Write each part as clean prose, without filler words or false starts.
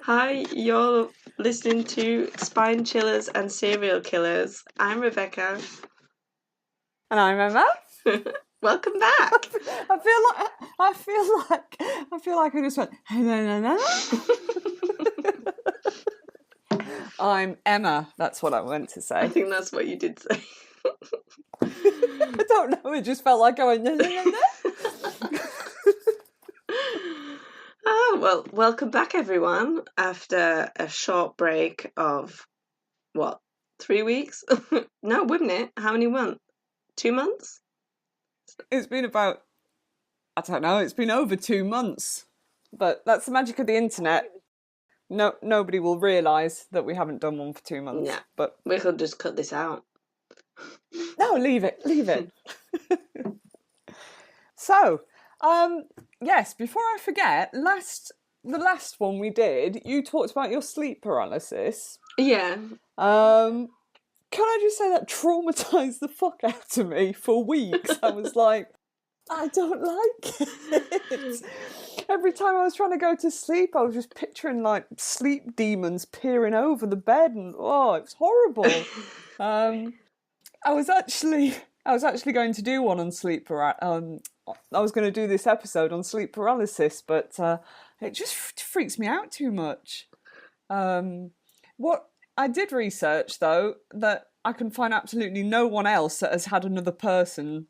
Hi, you're listening to Spine Chillers and Serial Killers. I'm Rebecca. And I'm Emma. Welcome back. I feel like I just went. I'm Emma. That's what I meant to say. I think that's what you did say. I don't know. It just felt like I went. Oh, well, welcome back, everyone. After a short break of, 3 weeks? No, wouldn't it? How many months? 2 months? It's been about, I don't know, it's been over 2 months. But that's the magic of the internet. No, nobody will realise that we haven't done one for 2 months. Yeah, but we could just cut this out. No, leave it. So, yes, before I forget, the last one we did, you talked about your sleep paralysis. Yeah. Can I just say that traumatised the fuck out of me for weeks? I was like, I don't like it. Every time I was trying to go to sleep, I was just picturing like sleep demons peering over the bed, and it was horrible. I was actually going to do one on sleep paralysis. I was going to do this episode on sleep paralysis, but it just freaks me out too much. What I did research, though, that I can find absolutely no one else that has had another person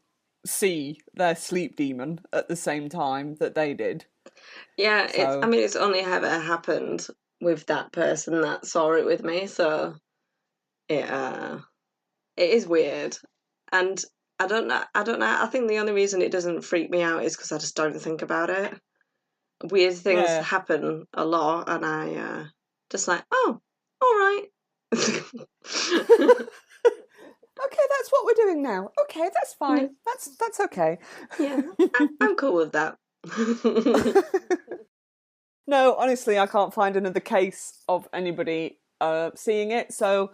see their sleep demon at the same time that they did. Yeah, so, it's only ever happened with that person that saw it with me, so it is weird. And I don't know, I think the only reason it doesn't freak me out is because I just don't think about it. Weird things happen a lot, and I just like, oh, all right. Okay, that's what we're doing now. Okay, that's fine. Yeah. That's okay. Yeah, I'm cool with that. No, honestly, I can't find another case of anybody seeing it, so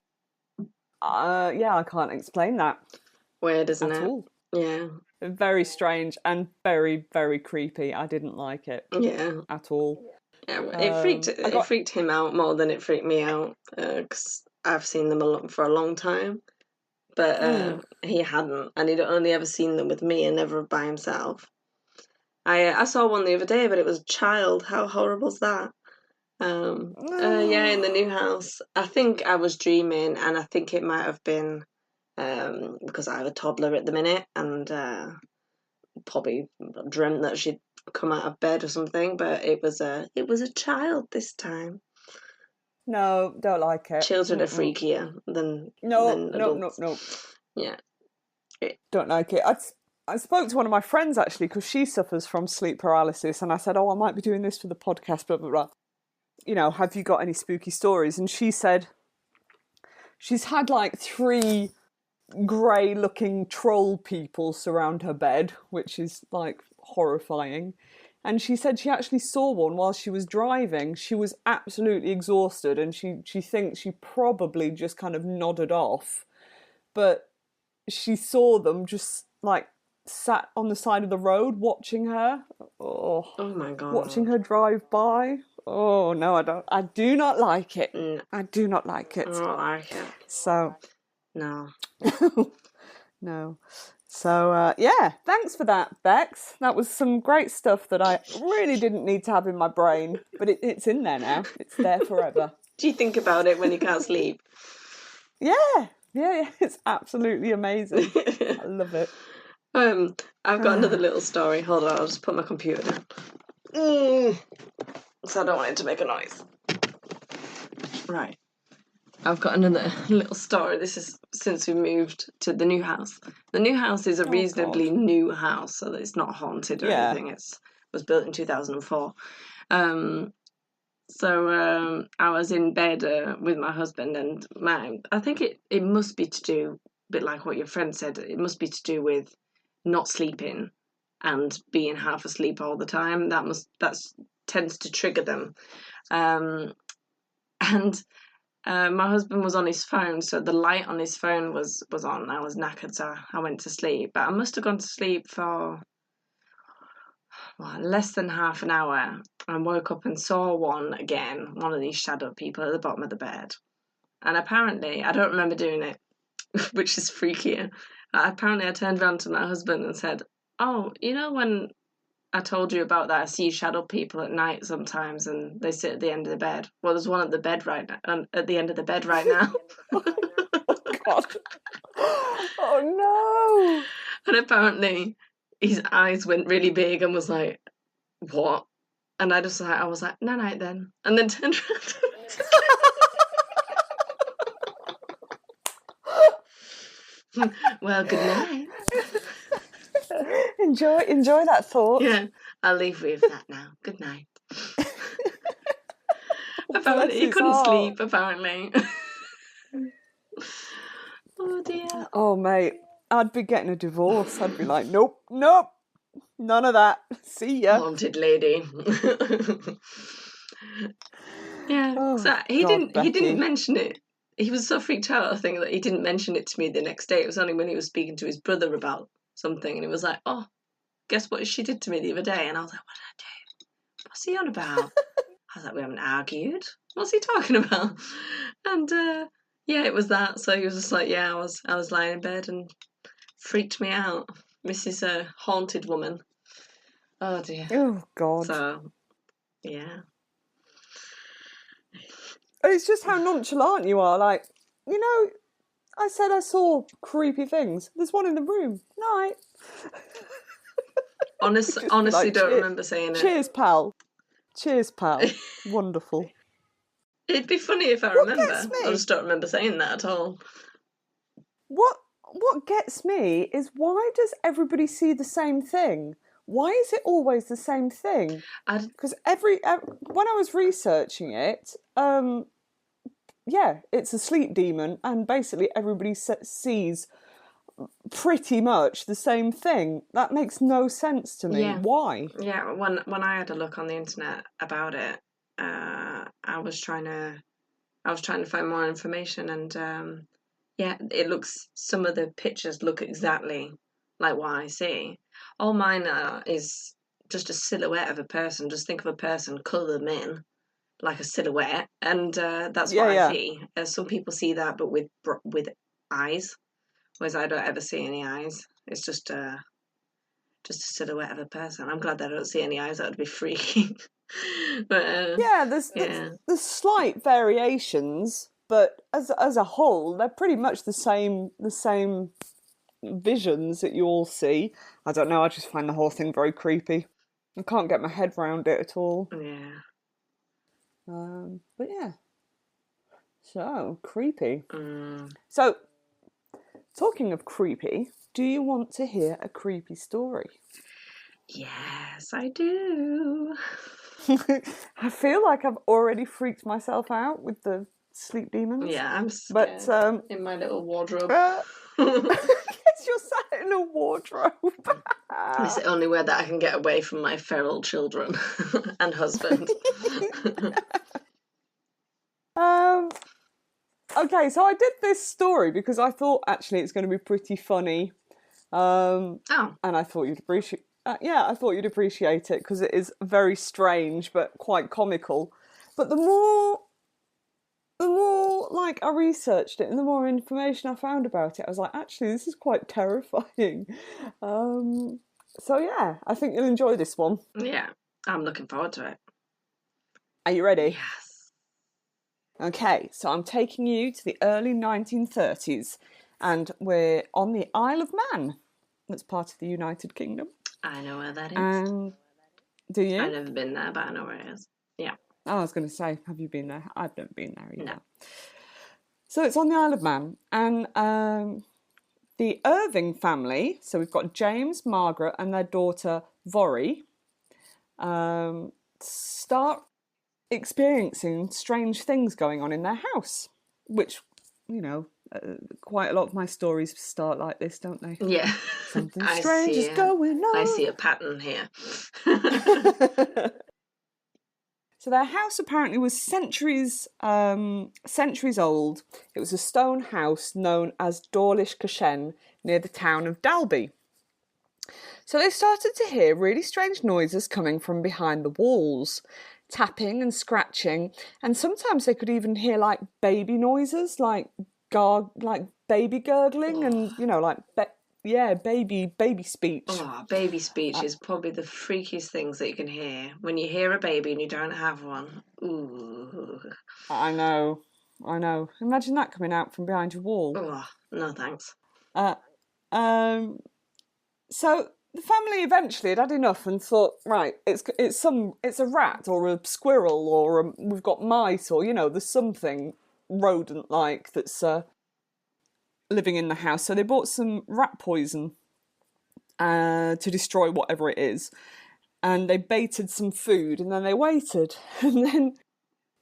I can't explain that. Weird, isn't it? At all. Yeah. Very strange and very, very creepy. I didn't like it. Yeah. At all. Yeah, it freaked him out more than it freaked me out, because I've seen them for a long time, but he hadn't, and he'd only ever seen them with me and never by himself. I saw one the other day, but it was a child. How horrible is that? Yeah, in the new house. I think I was dreaming, and I think it might have been because I have a toddler at the minute, and probably dreamt that she'd come out of bed or something, but it was a child this time. No, don't like it. Children are freakier than adults. No. Yeah. Don't like it. I spoke to one of my friends actually because she suffers from sleep paralysis, and I said, "Oh, I might be doing this for the podcast, blah blah blah. You know, have you got any spooky stories?" And she said she's had like 3 grey-looking troll people surround her bed, which is like horrifying. And she said she actually saw one while she was driving. She was absolutely exhausted, and she thinks she probably just kind of nodded off, but she saw them just like sat on the side of the road watching her. Oh my God. Watching her drive by. Oh no, I do not like it. No. I do not like it. I don't like it. So no. No. So yeah, thanks for that, Bex. That was some great stuff that I really didn't need to have in my brain, but it's in there now. It's there forever. Do you think about it when you can't sleep? Yeah, it's absolutely amazing. I love it. I've got another little story. Hold on, I'll just put my computer down. So I don't want it to make a noise. Right. I've got another little story. This is since we moved to the new house. The new house is a reasonably new house, so that it's not haunted or anything. It was built in 2004. So I was in bed with my husband, and I think it must be to do, a bit like what your friend said, it must be to do with not sleeping and being half asleep all the time. That tends to trigger them. And my husband was on his phone, so the light on his phone was on. I was knackered, so I went to sleep. But I must have gone to sleep for less than half an hour, and woke up and saw one of these shadow people at the bottom of the bed. And apparently, I don't remember doing it, which is freakier. Apparently, I turned around to my husband and said, "Oh, you know when I told you about that, I see shadow people at night sometimes, and they sit at the end of the bed. Well, there's one at the bed right now, at the end of the bed right now." Oh God! Oh no! And apparently, his eyes went really big and was like, "What?" And I was like, "No, night then," and then turned around. Well, good night. Enjoy that thought. Yeah, I'll leave with that now. Good night. Apparently, he couldn't sleep. Apparently. Oh dear. Oh mate, I'd be getting a divorce. I'd be like, nope, none of that. See ya. Haunted lady. Yeah. Oh, so he God, didn't mention it. He was so freaked out, I think, that he didn't mention it to me the next day. It was only when he was speaking to his brother about something, and he was like, "Oh, guess what she did to me the other day?" And I was like, "What did I do? What's he on about?" I was like, "We haven't argued. What's he talking about?" And yeah, it was that. So he was just like, "Yeah, I was lying in bed and freaked me out, Mrs. Haunted Woman." Oh dear. Oh God. So yeah. It's just how nonchalant you are. Like, you know, I said I saw creepy things. There's one in the room. Night. Honestly, like, don't remember saying it. Cheers, pal. Cheers, pal. Wonderful. It'd be funny if I remember. I just don't remember saying that at all. What gets me is, why does everybody see the same thing? Why is it always the same thing? Because when I was researching it, yeah, it's a sleep demon, and basically everybody sees pretty much the same thing. That makes no sense to me. Yeah. Why? Yeah, when I had a look on the internet about it, I was trying to find more information, and yeah, some of the pictures look exactly like what I see. All mine is just a silhouette of a person. Just think of a person, colour them in like a silhouette, and that's what I see. Some people see that, but with eyes, whereas I don't ever see any eyes. It's just a silhouette of a person. I'm glad that I don't see any eyes. That would be freaky. But yeah, there's slight variations, but as a whole, they're pretty much the same visions that you all see. I don't know. I just find the whole thing very creepy. I can't get my head around it at all. Yeah. But yeah. So creepy. So, talking of creepy, do you want to hear a creepy story? Yes, I do. I feel like I've already freaked myself out with the sleep demons. Yeah, I'm scared. But in my little wardrobe. Yes, you're sat in a wardrobe. It's the only way that I can get away from my feral children and husband. Okay, so I did this story because I thought actually it's going to be pretty funny. And I thought you'd appreciate. I thought you'd appreciate it because it is very strange but quite comical. But the more like I researched it and the more information I found about it, I was like, actually, this is quite terrifying. So yeah, I think you'll enjoy this one. Yeah, I'm looking forward to it. Are you ready? Yes. Okay, so I'm taking you to the early 1930s, and we're on the Isle of Man. That's part of the United Kingdom. I know where that is. Do you? I've never been there, but I know where it is. Yeah. I was going to say, have you been there? I've never been there either. No. So it's on the Isle of Man, and the Irving family, so we've got James, Margaret, and their daughter, Vorry, start experiencing strange things going on in their house, which, you know, quite a lot of my stories start like this, don't they? Yeah. Something strange is going on. I see a pattern here. So their house apparently was centuries old. It was a stone house known as Dawlish Cushen near the town of Dalby. So they started to hear really strange noises coming from behind the walls, tapping and scratching, and sometimes they could even hear like baby noises, like baby gurgling, and like baby speech. Oh, baby speech is probably the freakiest things that you can hear. When you hear a baby and you don't have one. Ooh. I know. Imagine that coming out from behind your wall. Oh, no thanks. So the family eventually had enough and thought, right, it's a rat or a squirrel or we've got mice or there's something rodent-like that's living in the house. So they bought some rat poison to destroy whatever it is, and they baited some food, and then they waited, and then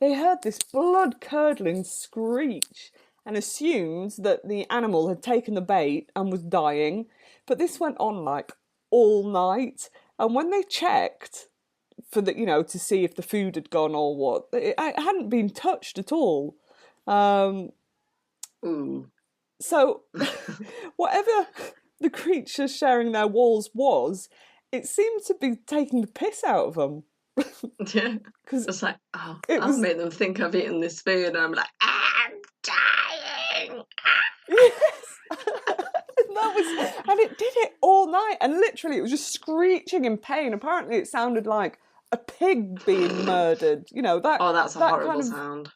they heard this blood-curdling screech and assumed that the animal had taken the bait and was dying. But this went on like all night, and when they checked for the to see if the food had gone or what, it hadn't been touched at all. So whatever the creature sharing their walls was, it seemed to be taking the piss out of them. Yeah, because it's like, I've made them think I've eaten this food, and I'm like, I'm dying. Yes. And it did it all night, and literally it was just screeching in pain. Apparently it sounded like a pig being murdered. That's a horrible sound.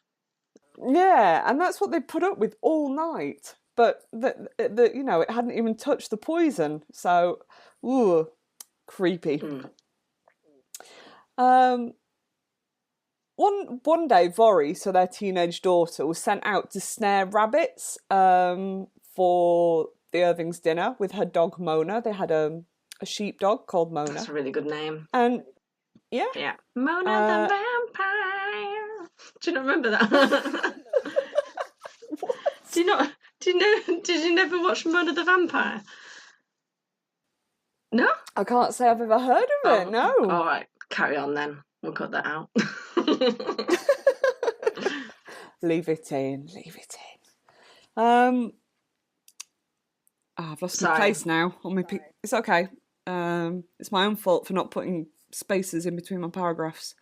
Yeah, and that's what they put up with all night. But it hadn't even touched the poison, so creepy. One day, Vori, so their teenage daughter, was sent out to snare rabbits for the Irving's dinner with her dog Mona. They had a sheepdog called Mona. That's a really good name. And yeah, Mona the vampire. Do you not remember that? Do you not? Do you know? Did you never watch Mona the Vampire? No? I can't say I've ever heard of it, no. All right, carry on then. We'll cut that out. Leave it in. I've lost my place now. It's okay. It's my own fault for not putting spaces in between my paragraphs.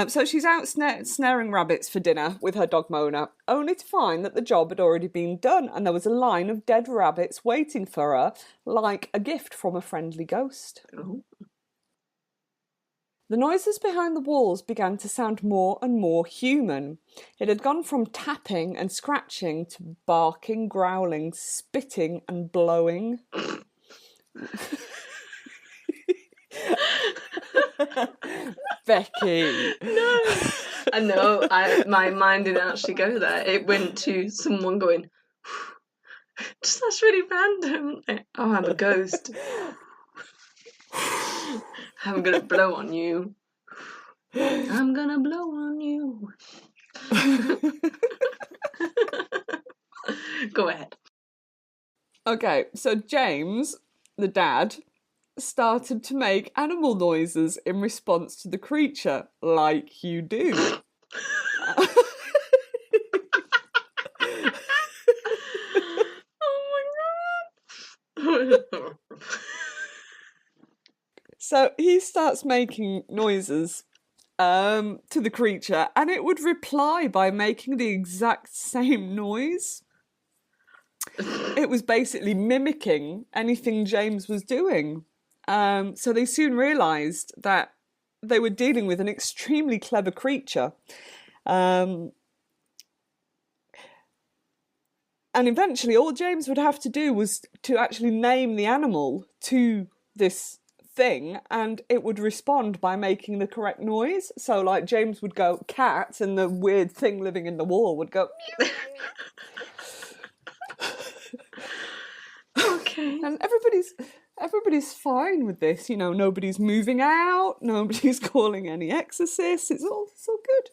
So she's out snaring rabbits for dinner with her dog Mona, only to find that the job had already been done and there was a line of dead rabbits waiting for her, like a gift from a friendly ghost. Oh. The noises behind the walls began to sound more and more human. It had gone from tapping and scratching to barking, growling, spitting and blowing. Becky. No. I know. My mind didn't actually go there. It went to someone going, just that's really random. Like, I'm a ghost. I'm gonna blow on you. I'm gonna blow on you. Go ahead. Okay, so James, the dad, started to make animal noises in response to the creature, like you do. Oh my god. So he starts making noises to the creature, and it would reply by making the exact same noise. It was basically mimicking anything James was doing. So they soon realised that they were dealing with an extremely clever creature. And eventually all James would have to do was to actually name the animal to this thing, and it would respond by making the correct noise. So like James would go cat, and the weird thing living in the wall would go meow. Okay. And everybody's fine with this, nobody's moving out, nobody's calling any exorcists, it's all good.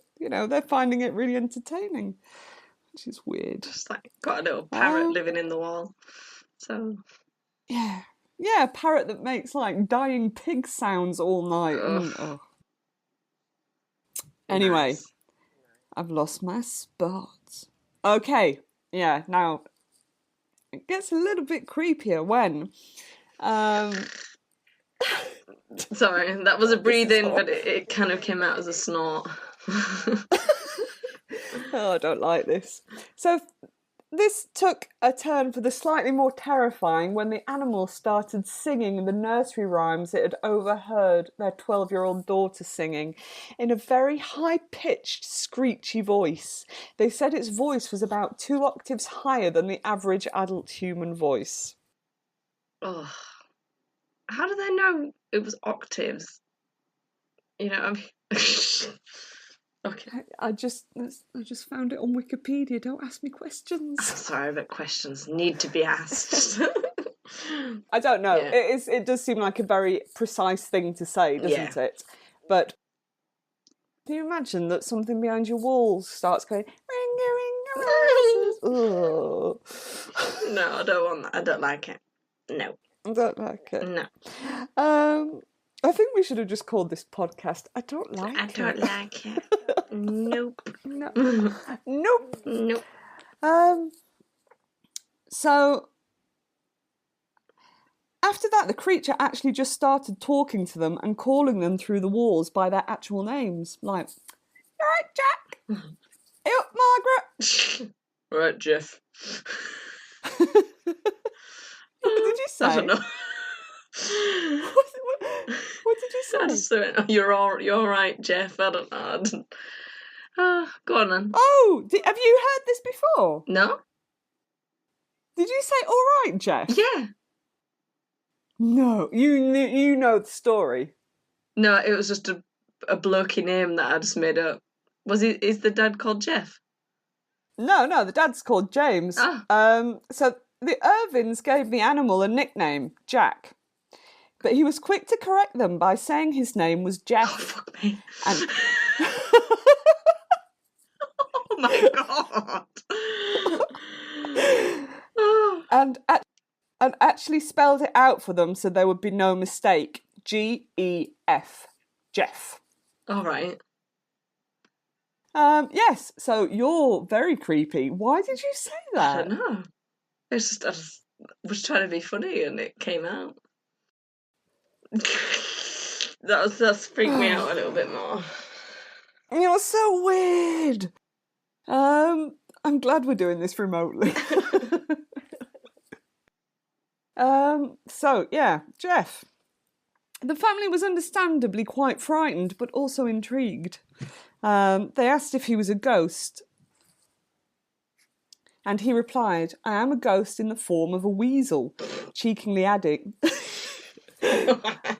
They're finding it really entertaining, which is weird. Just like got a little parrot living in the wall. So yeah, a parrot that makes like dying pig sounds all night. Anyway, nice. I've lost my spot. Okay, yeah, now it gets a little bit creepier when Sorry, that was a breathing, but it kind of came out as a snort. Oh, I don't like this. So this took a turn for the slightly more terrifying when the animals started singing the nursery rhymes it had overheard their 12-year-old daughter singing in a very high-pitched, screechy voice. They said its voice was about 2 octaves higher than the average adult human voice. Oh, how do they know it was octaves? You know, I mean... Okay. I just found it on Wikipedia. Don't ask me questions. I'm sorry, but questions need to be asked. I don't know. Yeah. It does seem like a very precise thing to say, doesn't it? But can you imagine that something behind your walls starts going ring a ring? No, I don't want that. I don't like it. No. I don't like it. No. I think we should have just called this podcast I Don't Like It. I don't like it. Nope. No. Nope. Nope. So after that, the creature actually just started talking to them and calling them through the walls by their actual names. Like, all right, Jack. Hey up, Margaret. All right, Jeff. What did you say? I don't know. What did you say? I just went, you're all right, Jeff. I don't know. Go on then. Oh, have you heard this before? No. Did you say all right, Jeff? Yeah. No, you know the story. No, it was just a blokey name that I just made up. Is the dad called Jeff? No, the dad's called James. So the Irvins gave the animal a nickname, Jack. But he was quick to correct them by saying his name was Jeff. Oh, fuck me. And... Oh, my God. and actually spelled it out for them so there would be no mistake. G-E-F. Jeff. All right. Yes, so you're very creepy. Why did you say that? I don't know. It's just, I was trying to be funny and it came out. That's freaked me out a little bit more. You're so weird. I'm glad we're doing this remotely. So yeah, Jeff. The family was understandably quite frightened, but also intrigued. They asked if he was a ghost, and he replied, "I am a ghost in the form of a weasel," cheekily adding. I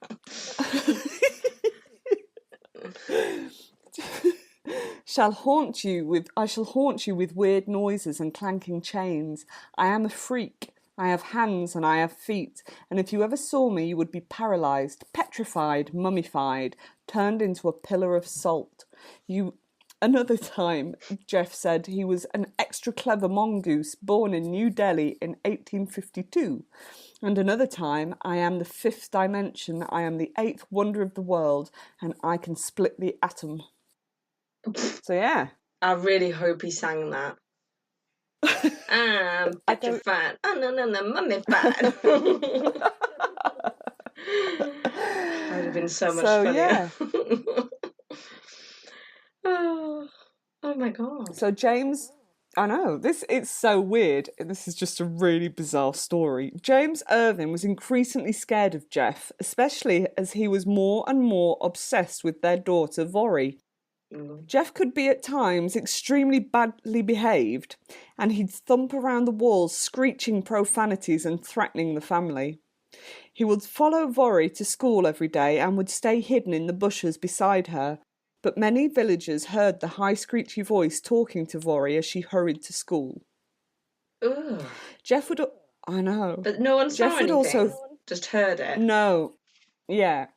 shall haunt you with weird noises and clanking chains. I am a freak. I have hands and I have feet, and if you ever saw me, you would be paralysed, petrified, mummified, turned into a pillar of salt. Another time, Jeff said he was an extra clever mongoose born in New Delhi in 1852. And another time, I am the 5th dimension, I am the 8th wonder of the world, and I can split the atom. So yeah. I really hope he sang that. I'm petrified. Oh, no, mummified. That would have been so much funnier. Yeah. Oh my God. So James, I know, it's so weird. This is just a really bizarre story. James Irvin was increasingly scared of Jeff, especially as he was more and more obsessed with their daughter, Vori. Jeff could be at times extremely badly behaved, and he'd thump around the walls, screeching profanities and threatening the family. He would follow Vori to school every day and would stay hidden in the bushes beside her, but many villagers heard the high screechy voice talking to Vori as she hurried to school. Ugh. Jeff would... I know. But no one saw anything? Also, just heard it? No. Yeah.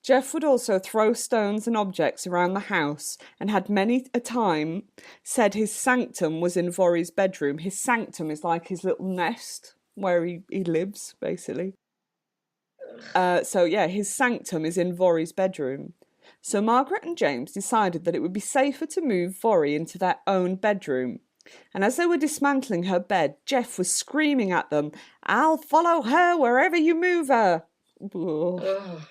Jeff would also throw stones and objects around the house and had many a time said his sanctum was in Vori's bedroom. His sanctum is like his little nest where he lives, basically. So yeah, his sanctum is in Vori's bedroom. So Margaret and James decided that it would be safer to move Vori into their own bedroom. And as they were dismantling her bed, Jeff was screaming at them, "I'll follow her wherever you move her." Oh,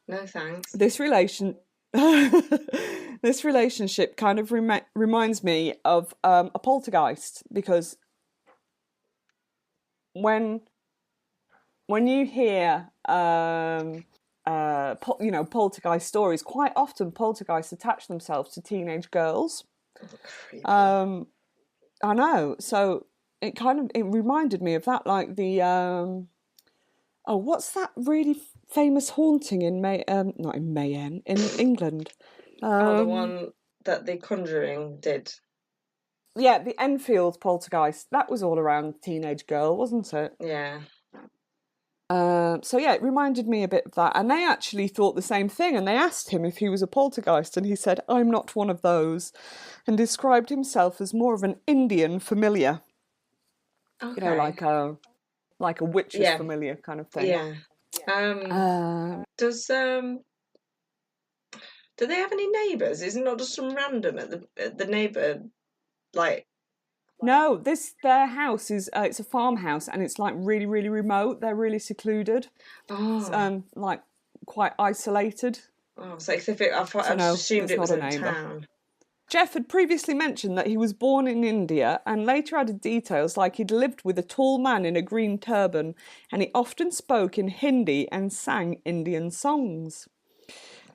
no thanks. This relationship kind of reminds me of a poltergeist, because when you hear poltergeist stories, quite often poltergeists attach themselves to teenage girls. Oh, I know, so it reminded me of that, like the what's that really famous haunting in not in Mayenne, in England? The one that The Conjuring did. Yeah, the Enfield poltergeist. That was all around teenage girl, wasn't it? Yeah. So yeah, it reminded me a bit of that. And they actually thought the same thing, and they asked him if he was a poltergeist, and he said, "I'm not one of those," and described himself as more of an Indian familiar. Okay. You know, like a witch's familiar kind of thing. Yeah. Do they have any neighbours? Is it not just some random at the neighbour, like? No, their house is it's a farmhouse, and it's like really, really remote. They're really secluded. Oh. Like quite isolated. Oh, so I just assumed it was a town. Gef had previously mentioned that he was born in India, and later added details like he'd lived with a tall man in a green turban, and he often spoke in Hindi and sang Indian songs.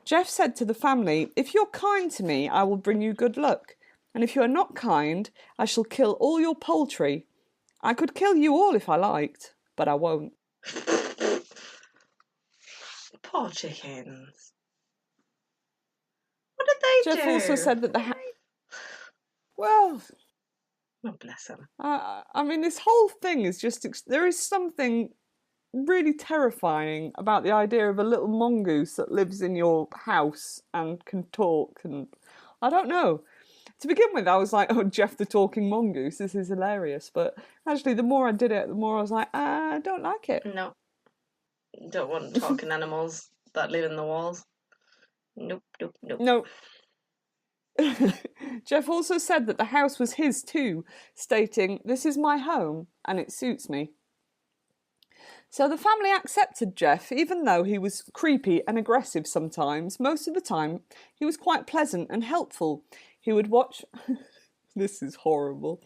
Gef said to the family, "If you're kind to me, I will bring you good luck. And if you are not kind, I shall kill all your poultry. I could kill you all if I liked, but I won't." Poor chickens. What did they do? Gef also said that well, oh, bless them. I mean, this whole thing is just, there is something really terrifying about the idea of a little mongoose that lives in your house and can talk, and I don't know. To begin with, I was like, "Oh, Gef the talking mongoose, this is hilarious." But actually, the more I did it, the more I was like, I don't like it. No. Don't want talking animals that live in the walls. Nope. No. Gef also said that the house was his too, stating, "This is my home and it suits me." So the family accepted Gef, even though he was creepy and aggressive sometimes. Most of the time, he was quite pleasant and helpful. He would watch... This is horrible.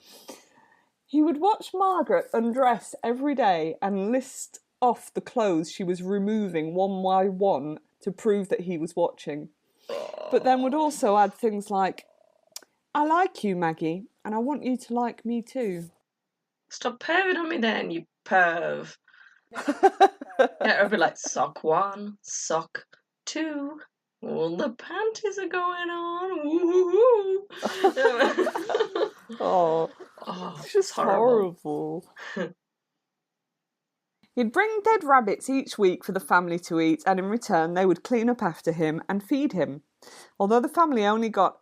He would watch Margaret undress every day and list off the clothes she was removing one by one to prove that he was watching. But then would also add things like, "I like you, Maggie, and I want you to like me too." Stop perving on me then, you perv. Yeah, I'd be like, sock 1, sock 2. All the panties are going on. Woo-hoo-hoo. It's just horrible. He'd bring dead rabbits each week for the family to eat, and in return they would clean up after him and feed him. Although the family only got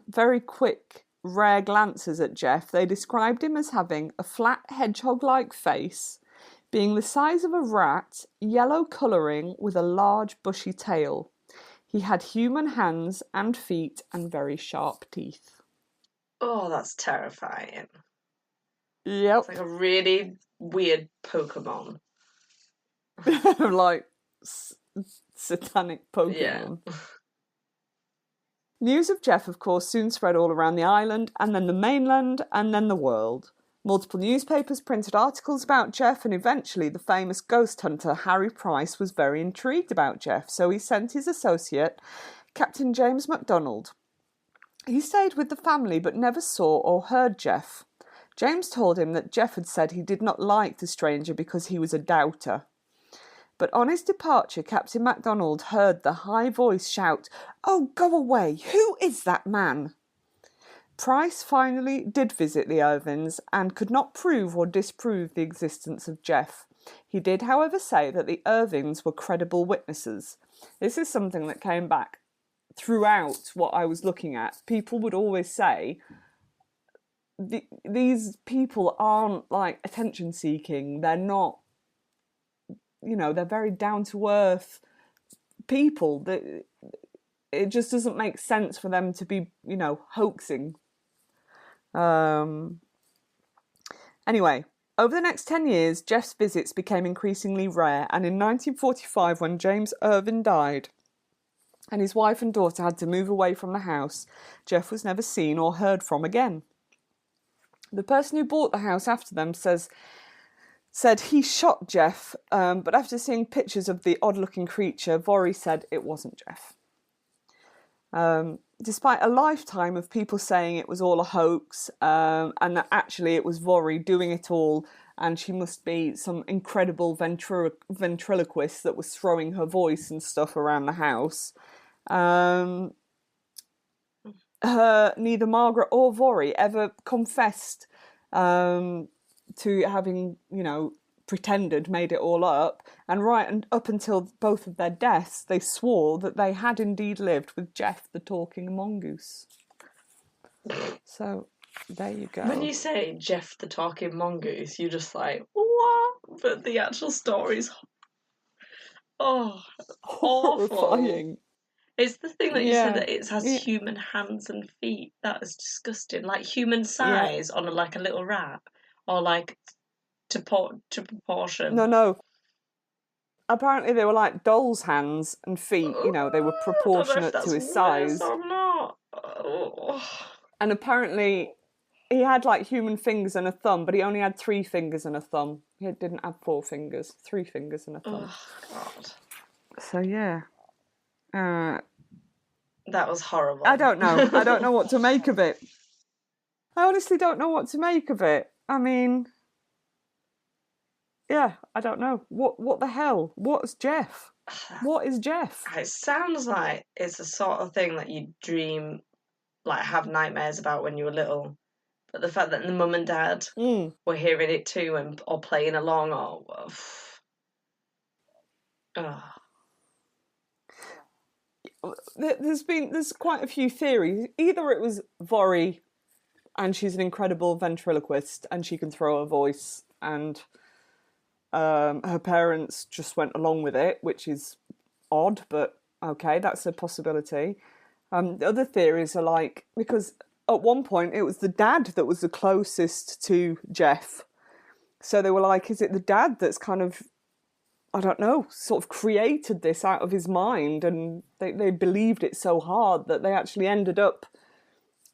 very quick, rare glances at Gef, they described him as having a flat hedgehog-like face, being the size of a rat, yellow colouring with a large bushy tail. He had human hands and feet and very sharp teeth. Oh, that's terrifying. Yep. It's like a really weird Pokemon. Like satanic Pokemon. Yeah. News of Gef, of course, soon spread all around the island, and then the mainland, and then the world. Multiple newspapers printed articles about Gef, and eventually the famous ghost hunter Harry Price was very intrigued about Gef, so he sent his associate, Captain James MacDonald. He stayed with the family but never saw or heard Gef. James told him that Gef had said he did not like the stranger because he was a doubter. But on his departure, Captain MacDonald heard the high voice shout, "Oh, go away! Who is that man?" Price finally did visit the Irvins and could not prove or disprove the existence of Gef. He did, however, say that the Irvins were credible witnesses. This is something that came back throughout what I was looking at. People would always say, these people aren't like attention seeking. They're not, they're very down to earth people. It just doesn't make sense for them to be, hoaxing. Anyway, Over the next 10 years, Jeff's visits became increasingly rare, and in 1945, when James Irvin died and his wife and daughter had to move away from the house, Jeff was never seen or heard from again. The person who bought the house after them said he shot Jeff, but after seeing pictures of the odd-looking creature, Vorey said it wasn't Jeff. Despite a lifetime of people saying it was all a hoax, and that actually it was Vorey doing it all, and she must be some incredible ventriloquist that was throwing her voice and stuff around the house, neither Margaret or Vorey ever confessed to having, pretended, made it all up, and up until both of their deaths, they swore that they had indeed lived with Jeff the talking mongoose. So, there you go. When you say Jeff the talking mongoose, you're just like, what? But the actual story's horrifying. It's the thing that you said that it has human hands and feet. That is disgusting. Like human size on a little rat, or like to proportion. No. Apparently they were like doll's hands and feet. They were proportionate to his size. Or not. And apparently he had like human fingers and a thumb, but he only had 3 fingers and a thumb. He didn't have 4 fingers, 3 fingers and a thumb. Oh God. So yeah. That was horrible. I don't know. I don't know what to make of it. I honestly don't know what to make of it. I mean, yeah, I don't know. What the hell? What's Jeff? What is Jeff? It sounds like it's the sort of thing that you dream, like have nightmares about when you were little. But the fact that the mum and dad were hearing it too or playing along There's quite a few theories. Either it was Vorey and she's an incredible ventriloquist and she can throw her voice, and her parents just went along with it, which is odd, but okay, that's a possibility. The other theories are like, because at one point it was the dad that was the closest to Jeff, so they were like, is it the dad that's kind of, I don't know, sort of created this out of his mind, and they believed it so hard that they actually ended up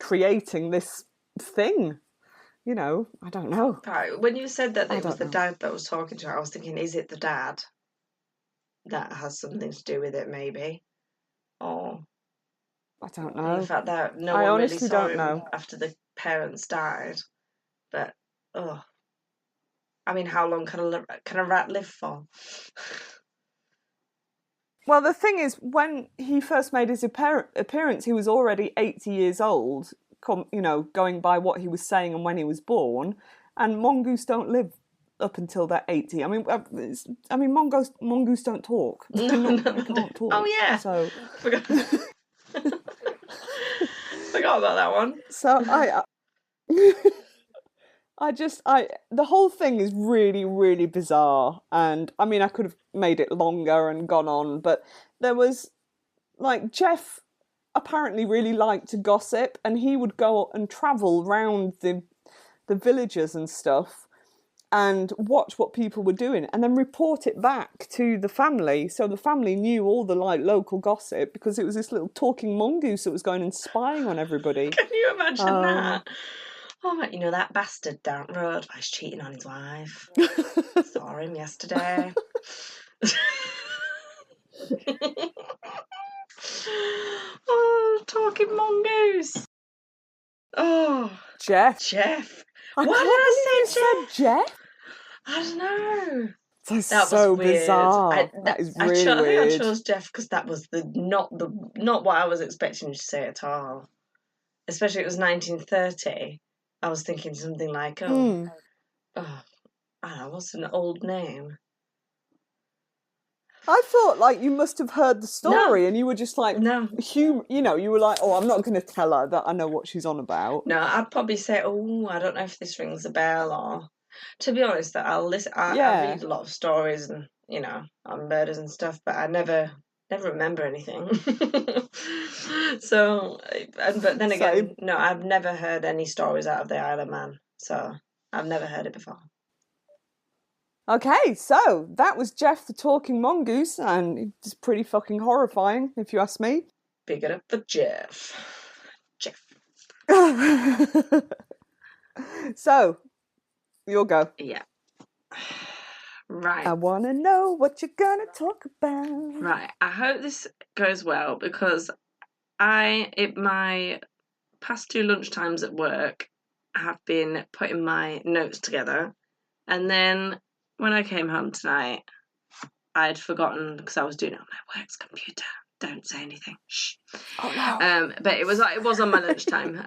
creating this thing. I don't know. Right, when you said that it was the dad that was talking to her, I was thinking, is it the dad that has something to do with it, maybe? Or I don't know. The fact that no one really saw him after the parents died. But, I mean, how long can a rat live for? Well, the thing is, when he first made his appearance, he was already 80 years old, going by what he was saying and when he was born. And mongoose don't live up until they're 80. I mean, mongoose don't talk. They can't talk. Oh, yeah. So Forgot about that one. So the whole thing is really, really bizarre. And I mean, I could have made it longer and gone on, but there was, like, Jeff apparently really liked to gossip, and he would go and travel round the villages and stuff and watch what people were doing and then report it back to the family. So the family knew all the local gossip because it was this little talking mongoose that was going and spying on everybody. Can you imagine that? Oh, that bastard down the road, he's cheating on his wife. Saw him yesterday. Oh, talking mongoose. Oh, Jeff. Why did I say Jeff? I don't know. That so was bizarre. That is really weird. I think I chose Jeff because that was not what I was expecting you to say at all. Especially it was 1930. I was thinking something like, I don't know, what's an old name? I thought you must have heard the story and you were just like, you were like, I'm not going to tell her that I know what she's on about. No, I'd probably say, I don't know if this rings a bell, or, to be honest, that I'll listen. I read a lot of stories and, on murders and stuff, but I never remember anything. So, but then again, no, I've never heard any stories out of the Isle of Man, so I've never heard it before. Okay, so that was Gef the talking mongoose, and it's pretty fucking horrifying, if you ask me. Big it up for Gef. Gef. So, you'll go. Yeah. Right. I want to know what you're going to talk about. Right. I hope this goes well because my past 2 lunchtimes at work have been putting my notes together, and then when I came home tonight, I'd forgotten because I was doing it on my work's computer. Don't say anything. Shh. Oh no. But it was on my lunchtime.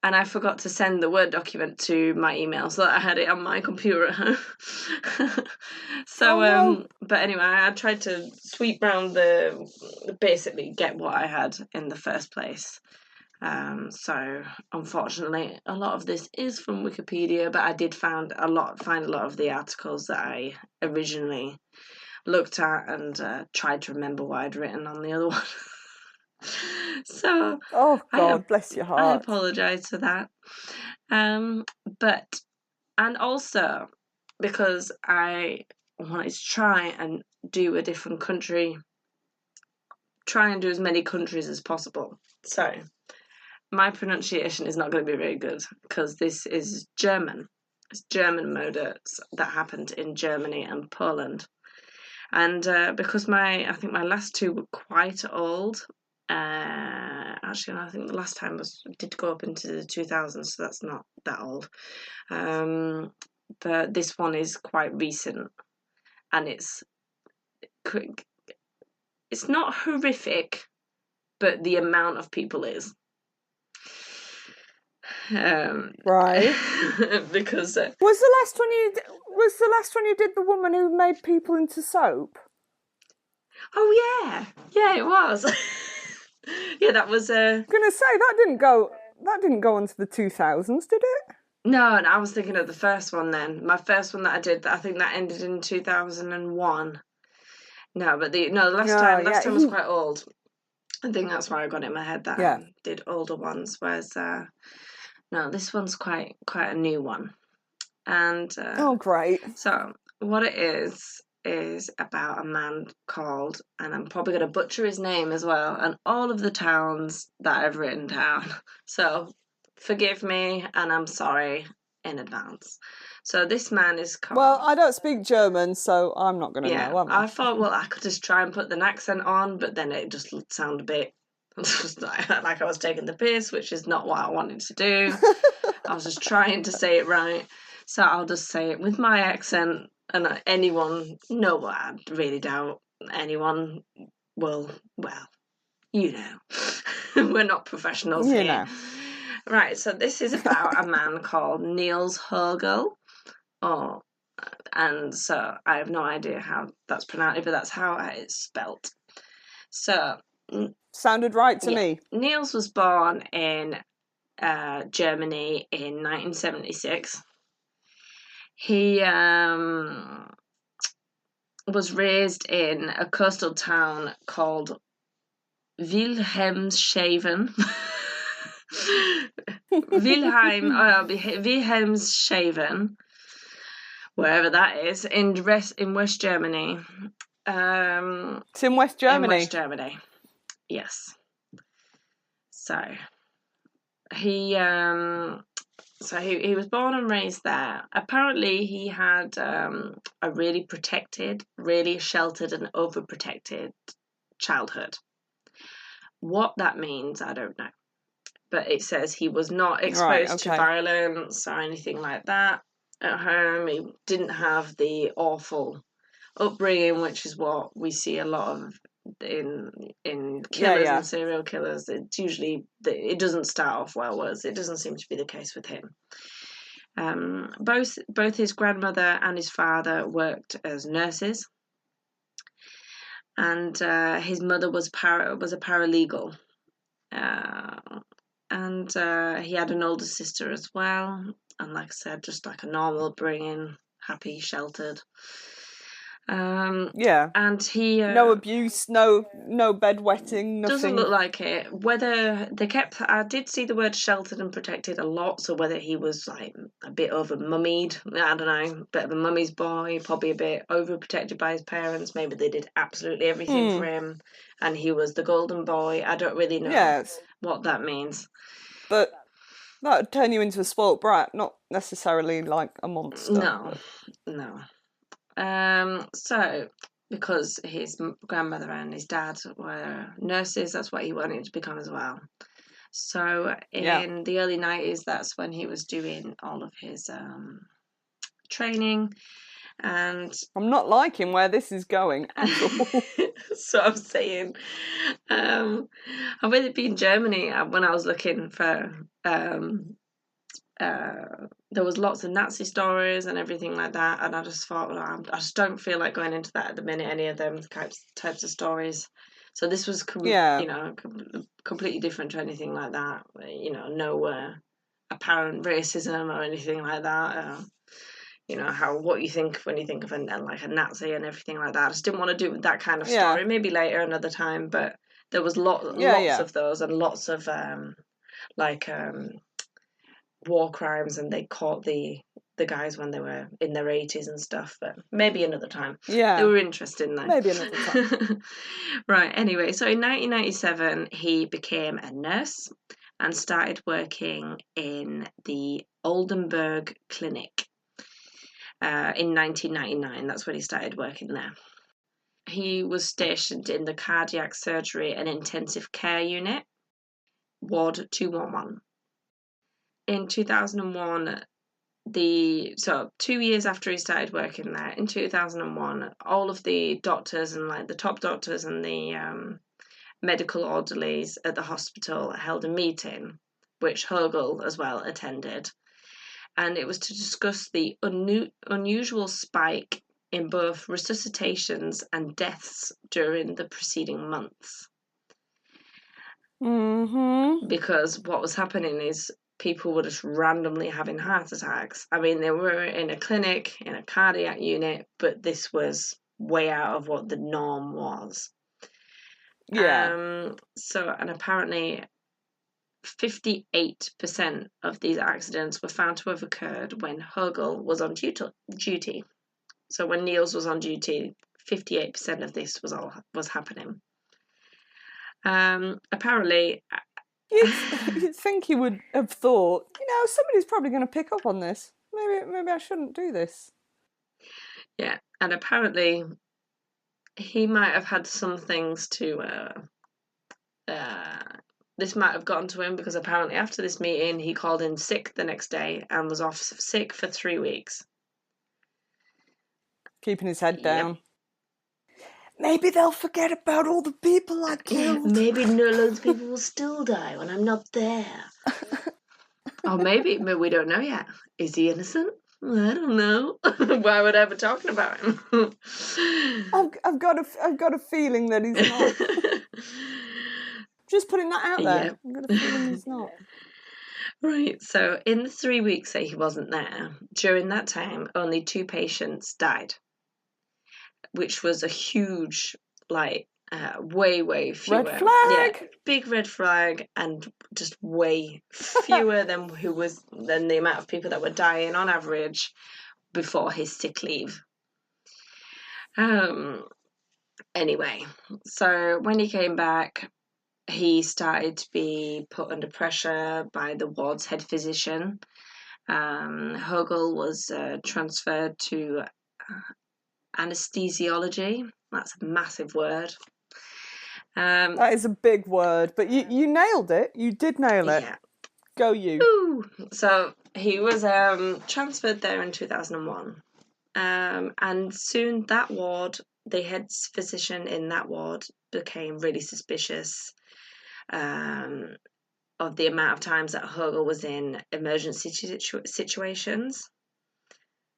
And I forgot to send the Word document to my email so that I had it on my computer at home. So, no. But anyway, I tried to sweep round basically get what I had in the first place. So unfortunately, a lot of this is from Wikipedia, but I did find a lot of the articles that I originally looked at and tried to remember what I'd written on the other one. So, oh God, bless your heart. I apologise for that. But and also because I wanted to try and do a different country, try and do as many countries as possible. So my pronunciation is not going to be very good because this is German. It's German murders that happened in Germany and Poland. And because I think my last 2 were quite old. Actually, I think the last time did go up into the 2000s, so that's not that old. But this one is quite recent, and it's not horrific, but the amount of people is. Right. Because was the last one you did the woman who made people into soap? Oh yeah, it was. Yeah, that was. I'm gonna say that didn't go onto the 2000s, did it? No, I was thinking of the first one then. My first one that I did, I think that ended in 2001. No, but the last time was quite old. I think that's why I got it in my head that I did older ones. Whereas, no, this one's quite a new one. And oh, great. So what it is about a man called, and I'm probably going to butcher his name as well, and all of the towns that I've written down. So forgive me, and I'm sorry in advance. So this man is called... Well, I don't speak German, so I'm not going to know, am I? I thought, well, I could just try and put an accent on, but then it just would sound a bit like I was taking the piss, which is not what I wanted to do. I was just trying to say it right. So I'll just say it with my accent, and anyone, no, I really doubt anyone will, well, you know. We're not professionals here. Know. Right, so this is about a man called Niels Högel. And so I have no idea how that's pronounced, but that's how it's spelt. So... sounded right to me. Niels was born in Germany in 1976. He was raised in a coastal town called Wilhelmshaven. Wilhelmshaven, wherever that is, in West Germany. It's in West Germany. In West Germany, yes. So he was born and raised there. Apparently, he had a really protected, really sheltered and overprotected childhood. What that means, I don't know. But it says he was not exposed to violence or anything like that at home. He didn't have the awful upbringing, which is what we see a lot of in killers and serial killers. It's usually it doesn't start off well, whereas it doesn't seem to be the case with him. Both his grandmother and his father worked as nurses, and his mother was a paralegal, and he had an older sister as well. And like I said, just like a normal upbringing, happy, sheltered. Yeah. And he... no abuse, no bedwetting, nothing. Doesn't look like it. Whether they kept... I did see the word sheltered and protected a lot, so whether he was like a bit over-mummied, I don't know, bit of a mummy's boy, probably a bit overprotected by his parents, maybe they did absolutely everything for him, and he was the golden boy. I don't really know what that means. But that would turn you into a spoilt brat, not necessarily like a monster. No. So, because his grandmother and his dad were nurses, that's what he wanted to become as well. So, in the early 90s, that's when he was doing all of his training. And I'm not liking where this is going at all. So I'm saying, I've really been in Germany when I was looking for... there was lots of Nazi stories and everything like that, and I just thought, well, I just don't feel like going into that at the minute, any of them types of stories. So this was completely different to anything like that. No apparent racism or anything like that. What you think when you think of like a Nazi and everything like that. I just didn't want to do that kind of story. Maybe later, another time, but there was lots of those, and lots of war crimes, and they caught the guys when they were in their 80s and stuff, but maybe another time. They were interesting though. Maybe another time. Right, anyway, so in 1997 he became a nurse and started working in the Oldenburg Clinic. In 1999, that's when he started working there. He was stationed in the cardiac surgery and intensive care unit, Ward 211. In 2001, 2 years after he started working there, in 2001, all of the doctors and like the top doctors and the medical orderlies at the hospital held a meeting, which Högel as well attended. And it was to discuss the unusual spike in both resuscitations and deaths during the preceding months. Because what was happening is people were just randomly having heart attacks. I mean, they were in a clinic, in a cardiac unit, but this was way out of what the norm was. Yeah. And apparently 58% of these accidents were found to have occurred when Högel was on duty. So when Niels was on duty, 58% of this was happening. Apparently... You'd think he would have thought, somebody's probably going to pick up on this. Maybe I shouldn't do this. Yeah, and apparently he might have had some things to... this might have gotten to him, because apparently after this meeting he called in sick the next day and was off sick for 3 weeks. Keeping his head down. Maybe they'll forget about all the people I killed. Yeah, maybe loads of people will still die when I'm not there. Or maybe we don't know yet. Is he innocent? I don't know. Why would I be talking about him? I've got a feeling that he's not. Just putting that out there. Yep. I've got a feeling he's not. Right, so in the 3 weeks that he wasn't there, during that time, only 2 patients died, which was a huge, way fewer. Red flag! Yeah, big red flag, and just way fewer than the amount of people that were dying on average before his sick leave. Anyway, so when he came back, he started to be put under pressure by the ward's head physician. Högel was transferred to anesthesiology. That's a massive word. That is a big word, but you nailed it. You did nail it. Yeah. Go you. Ooh. So he was transferred there in 2001. And soon that ward, the head physician in that ward, became really suspicious of the amount of times that Högel was in emergency situations.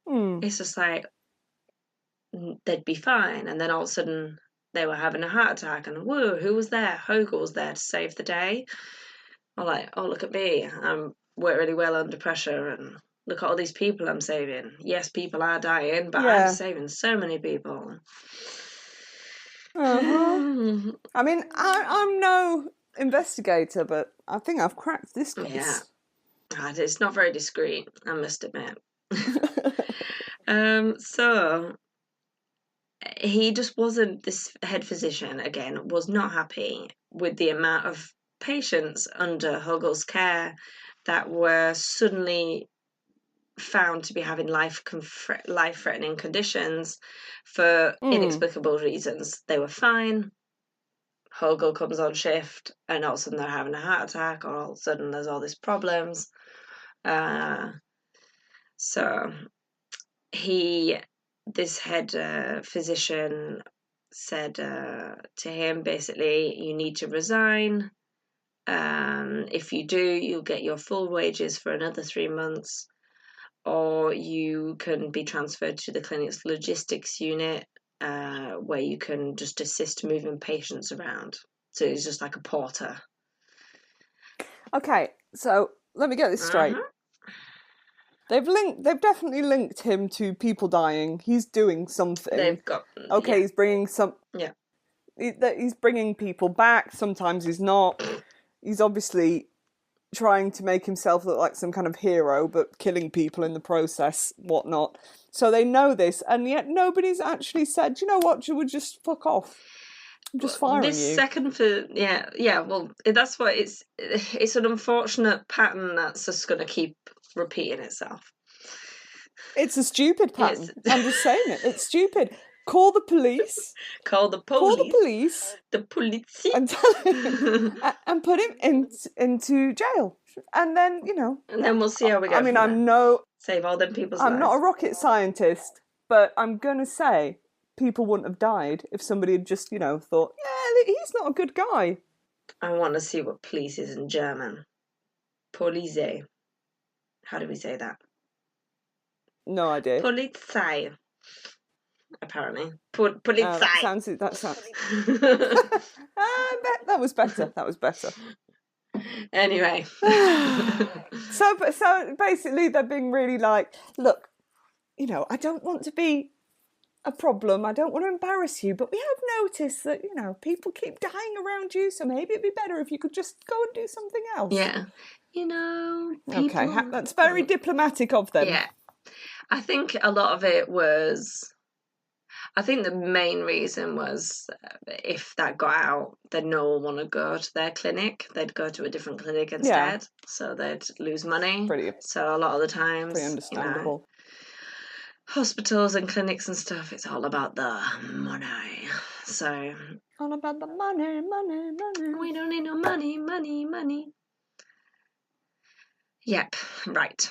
It's just like they'd be fine, and then all of a sudden they were having a heart attack, and whoa, who was there? Högel was there to save the day. Or like, oh, look at me, I'm work really well under pressure, and Look at all these people I'm saving. Yes, people are dying, but Yeah. I'm saving so many people. I mean, I'm no investigator, but I think I've cracked this case. Yeah. It's not very discreet, I must admit. So he just wasn't, this head physician, again, was not happy with the amount of patients under Högel's care that were suddenly found to be having life-threatening conditions for inexplicable reasons. They were fine. Högel comes on shift, and all of a sudden they're having a heart attack, or all of a sudden there's all these problems. So this head physician said to him, basically, you need to resign. If you do, you'll get your full wages for another 3 months, or you can be transferred to the clinic's logistics unit, where you can just assist moving patients around. So it's just like a porter. Okay, so let me get this straight. They've definitely linked him to people dying. He's doing something. They've got He's bringing some. Yeah. He's bringing people back. Sometimes he's not. He's obviously trying to make himself look like some kind of hero, but killing people in the process, whatnot. So they know this, and yet nobody's actually said, you know what, you would just fuck off. I'm just firing this you. Second for well, that's what it's an unfortunate pattern that's just going to keep repeating itself. It's a stupid pattern. I'm just saying it. It's stupid. Call the police. Call the police. The police. And put him into jail. And then, And then we'll see how we go. I mean, save all them people's lives. I'm not a rocket scientist, but I'm going to say people wouldn't have died if somebody had just, thought, yeah, he's not a good guy. I want to see what police is in German. Polizei. How do we say that? No idea. Polizei. Apparently. Polizei. That sounds. That was better. Anyway. So basically they're being really like, look, I don't want to be a problem. I don't want to embarrass you, but we have noticed that, people keep dying around you, so maybe it'd be better if you could just go and do something else. Yeah. People... Okay, that's very diplomatic of them. Yeah. I think a lot of it was... I think the main reason was if that got out, then no one would want to go to their clinic. They'd go to a different clinic instead, so they'd lose money. So a lot of the times, pretty understandable. Hospitals and clinics and stuff, it's all about the money. So all about the money. We don't need no money. Yep, right.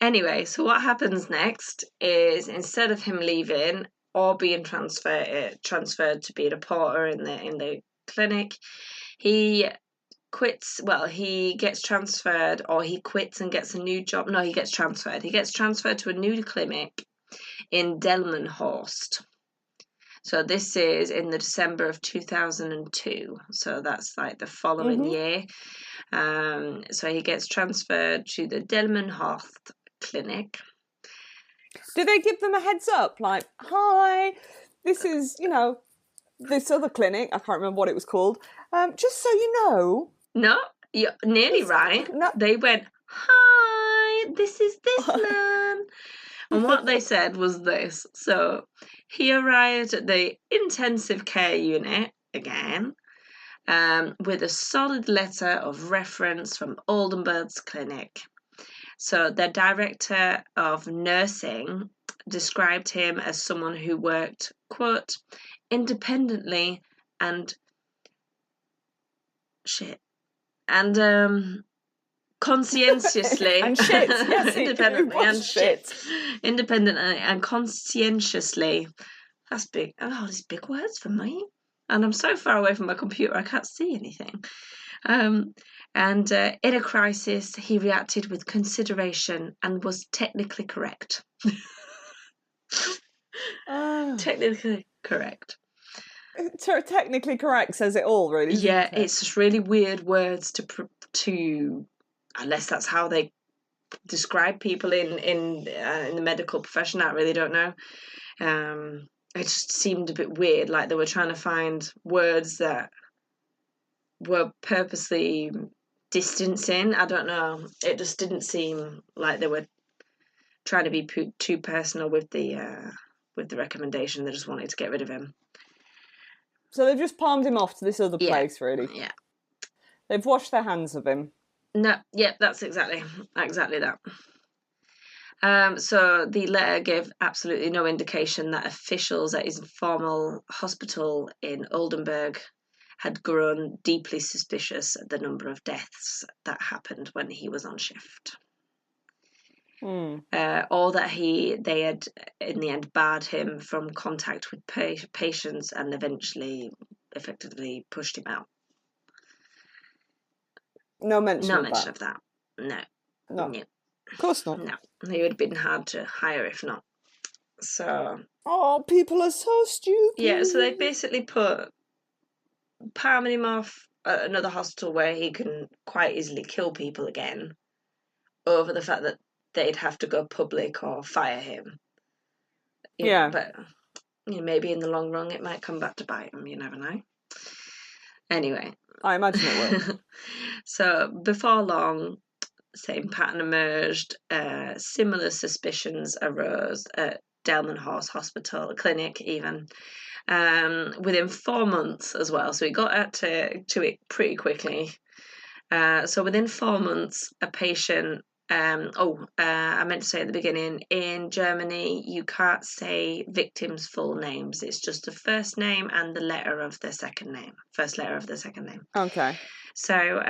Anyway, so what happens next is, instead of him leaving or being transferred to being a porter in the clinic, he quits. Well, he gets transferred, or he quits and gets a new job. No, he gets transferred. He gets transferred to a new clinic in Delmenhorst. So this is in the December of 2002. So that's like the following year. So he gets transferred to the Delmenhorst clinic. Do they give them a heads up? Like, hi, this is, this other clinic. I can't remember what it was called. Just so you know. No, you're nearly right. No. They went, hi, this is this man. And what they said was this. So he arrived at the intensive care unit again, with a solid letter of reference from Oldenburg's clinic. So the director of nursing described him as someone who worked, quote, independently and conscientiously and shit. Yes, independently and conscientiously. That's big. Oh, these big words for me. And I'm so far away from my computer I can't see anything. And in a crisis, he reacted with consideration and was technically correct. Technically correct. Technically correct says it all, really. Yeah, it's just really weird words to unless that's how they describe people in the medical profession. I really don't know. It just seemed a bit weird, like they were trying to find words that were purposely distancing. I don't know. It just didn't seem like they were trying to be too personal with the recommendation. They just wanted to get rid of him. So they've just palmed him off to this other place, really. Yeah. They've washed their hands of him. No, yeah, that's exactly that. So the letter gave absolutely no indication that officials at his formal hospital in Oldenburg had grown deeply suspicious at the number of deaths that happened when he was on shift. Or that they had in the end barred him from contact with patients and eventually effectively pushed him out. No mention of that. No. Of course not. No. He would have been hard to hire if not. So. Oh, people are so stupid. Yeah, so they basically palming him off at another hospital where he can quite easily kill people again over the fact that they'd have to go public or fire him. But maybe in the long run it might come back to bite him, you never know. Anyway. I imagine it will. So before long, same pattern emerged. Similar suspicions arose at Delmenhorst Hospital Clinic even. Within 4 months as well. So we got to it pretty quickly. So within 4 months, a patient... I meant to say at the beginning, in Germany, you can't say victims' full names. It's just the first name and the letter of their second name. First letter of their second name. Okay. So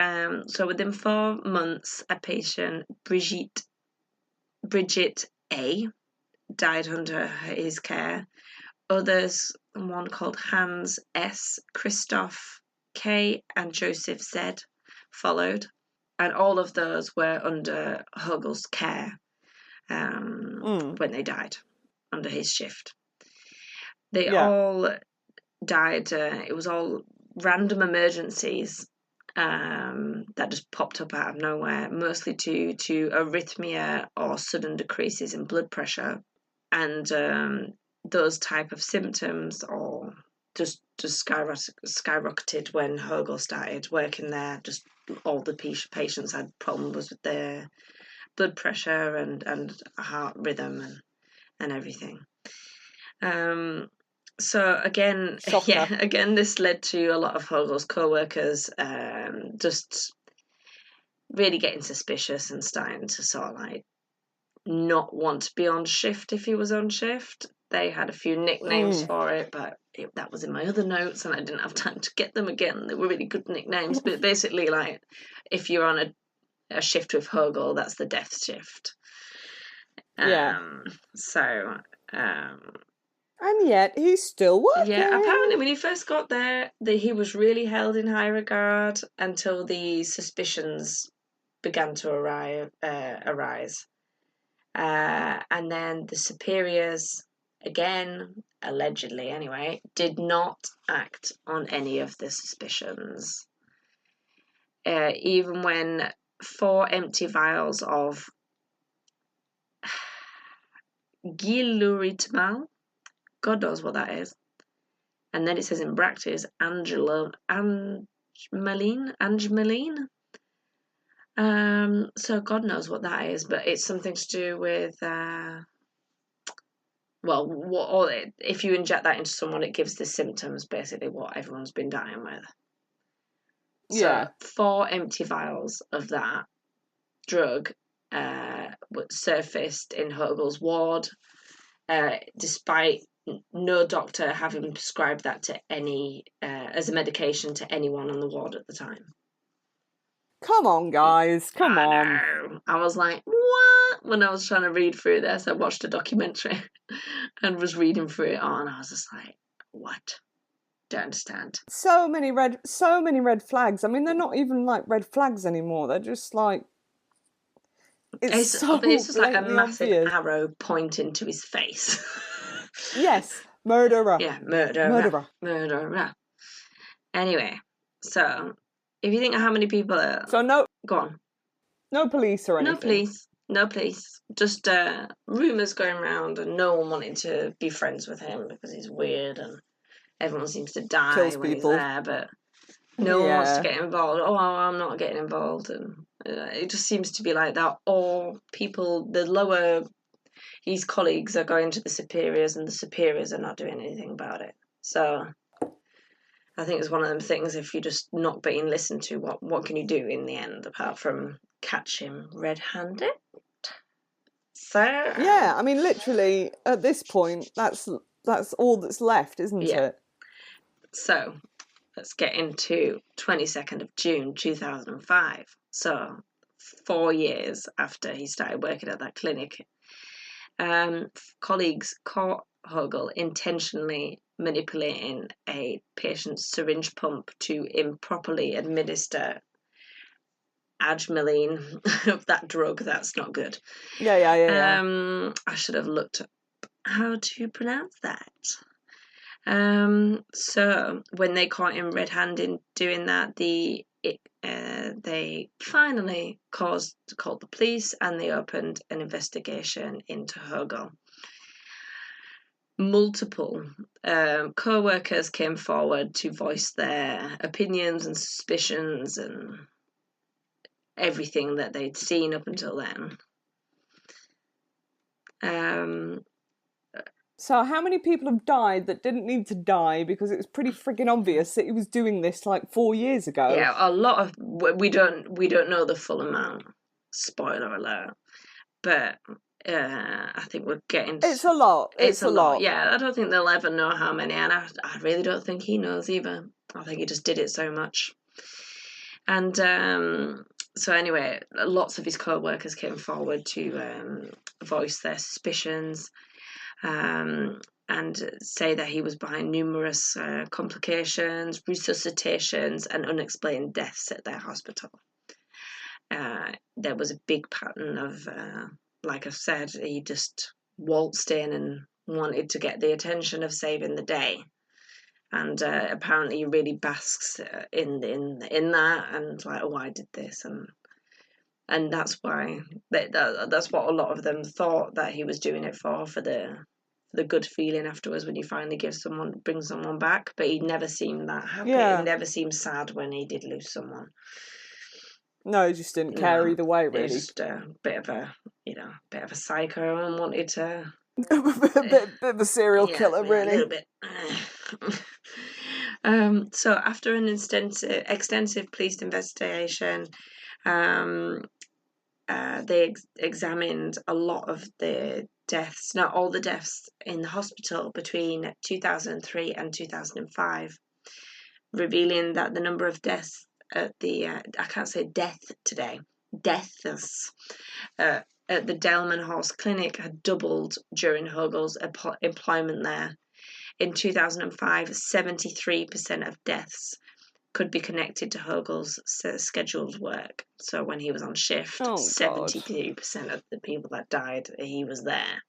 within 4 months, a patient, Brigitte A, died under his care. Others, one called Hans S, Christoph K, and Joseph Z followed. And all of those were under Högel's care when they died, under his shift. They all died. It was all random emergencies that just popped up out of nowhere, mostly due to arrhythmia or sudden decreases in blood pressure. And those type of symptoms or just skyrocketed when Högel started working there. Just all the patients had problems with their blood pressure and heart rhythm and everything. So again, this led to a lot of Högel's co-workers just really getting suspicious and starting to sort of like not want to be on shift if he was on shift. They had a few nicknames for it, but that was in my other notes and I didn't have time to get them again. They were really good nicknames, but basically, like, if you're on a shift with Högel, that's the death shift. And yet he's still working. Yeah, apparently when he first got there, he was really held in high regard until the suspicions began to arise. And then the superiors, again, allegedly anyway, did not act on any of the suspicions. Even when 4 empty vials of Giluritimal, God knows what that is, and then it says in brackets, Angemeline. So God knows what that is, but it's something to do with, if you inject that into someone, it gives the symptoms, basically what everyone's been dying with. So 4 empty vials of that drug surfaced in Högel's ward, despite no doctor having prescribed that to as a medication to anyone on the ward at the time. Come on, guys. Come on. I was like, what? When I was trying to read through this, I watched a documentary and was reading through it all, and I was just like, what? Don't understand. So many red flags. I mean, they're not even like red flags anymore. They're just like... It's just like a massive arrow pointing to his face. Yes. Murderer. Yeah, murderer. Anyway, so... if you think of how many people are... So no... Go on. No police or anything? No police. No police. Just rumours going around and no one wanting to be friends with him because he's weird and everyone seems to die Kills when he's people. there, but no one wants to get involved. Oh, I'm not getting involved. And it just seems to be like that. Or people, the lower, his colleagues are going to the superiors and the superiors are not doing anything about it. So I think it's one of them things, if you're just not being listened to, what can you do in the end apart from catch him red-handed? So yeah, I mean, literally at this point, that's all that's left, isn't it? So let's get into 22nd of June 2005. So 4 years after he started working at that clinic, colleagues caught Högel intentionally manipulating a patient's syringe pump to improperly administer Adrenaline of that drug. That's not good. Yeah. I should have looked up how to pronounce that. So when they caught him red-handed doing that, they finally called the police and they opened an investigation into Högel. Multiple co-workers came forward to voice their opinions and suspicions and everything that they'd seen up until then. So how many people have died that didn't need to die because it was pretty frigging obvious that he was doing this like 4 years ago? Yeah, a lot of we don't know the full amount. Spoiler alert. But I think we're getting. It's a lot. It's a lot. Yeah, I don't think they'll ever know how many, and I really don't think he knows either. I think he just did it so much. And so anyway, lots of his co-workers came forward to voice their suspicions. And say that he was behind numerous complications, resuscitations, and unexplained deaths at their hospital. There was a big pattern of, like I've said, he just waltzed in and wanted to get the attention of saving the day. And apparently he really basks in that and like, oh, I did this. And that's why, that's what a lot of them thought that he was doing it for the good feeling afterwards when you finally bring someone back. But he never seemed that happy. Yeah. He never seemed sad when he did lose someone. No, he just didn't care either way, really. He was just a bit of a psycho and wanted to a bit of a serial killer, really. A little bit. So after an extensive police investigation, they examined a lot of the deaths, not all the deaths in the hospital between 2003 and 2005, revealing that the number of deaths at the I can't say death today, deaths at the Delmenhorst Clinic had doubled during Högel's employment there. In 2005, 73% of deaths could be connected to Högel's scheduled work. So when he was on shift, 73% of the people that died, he was there.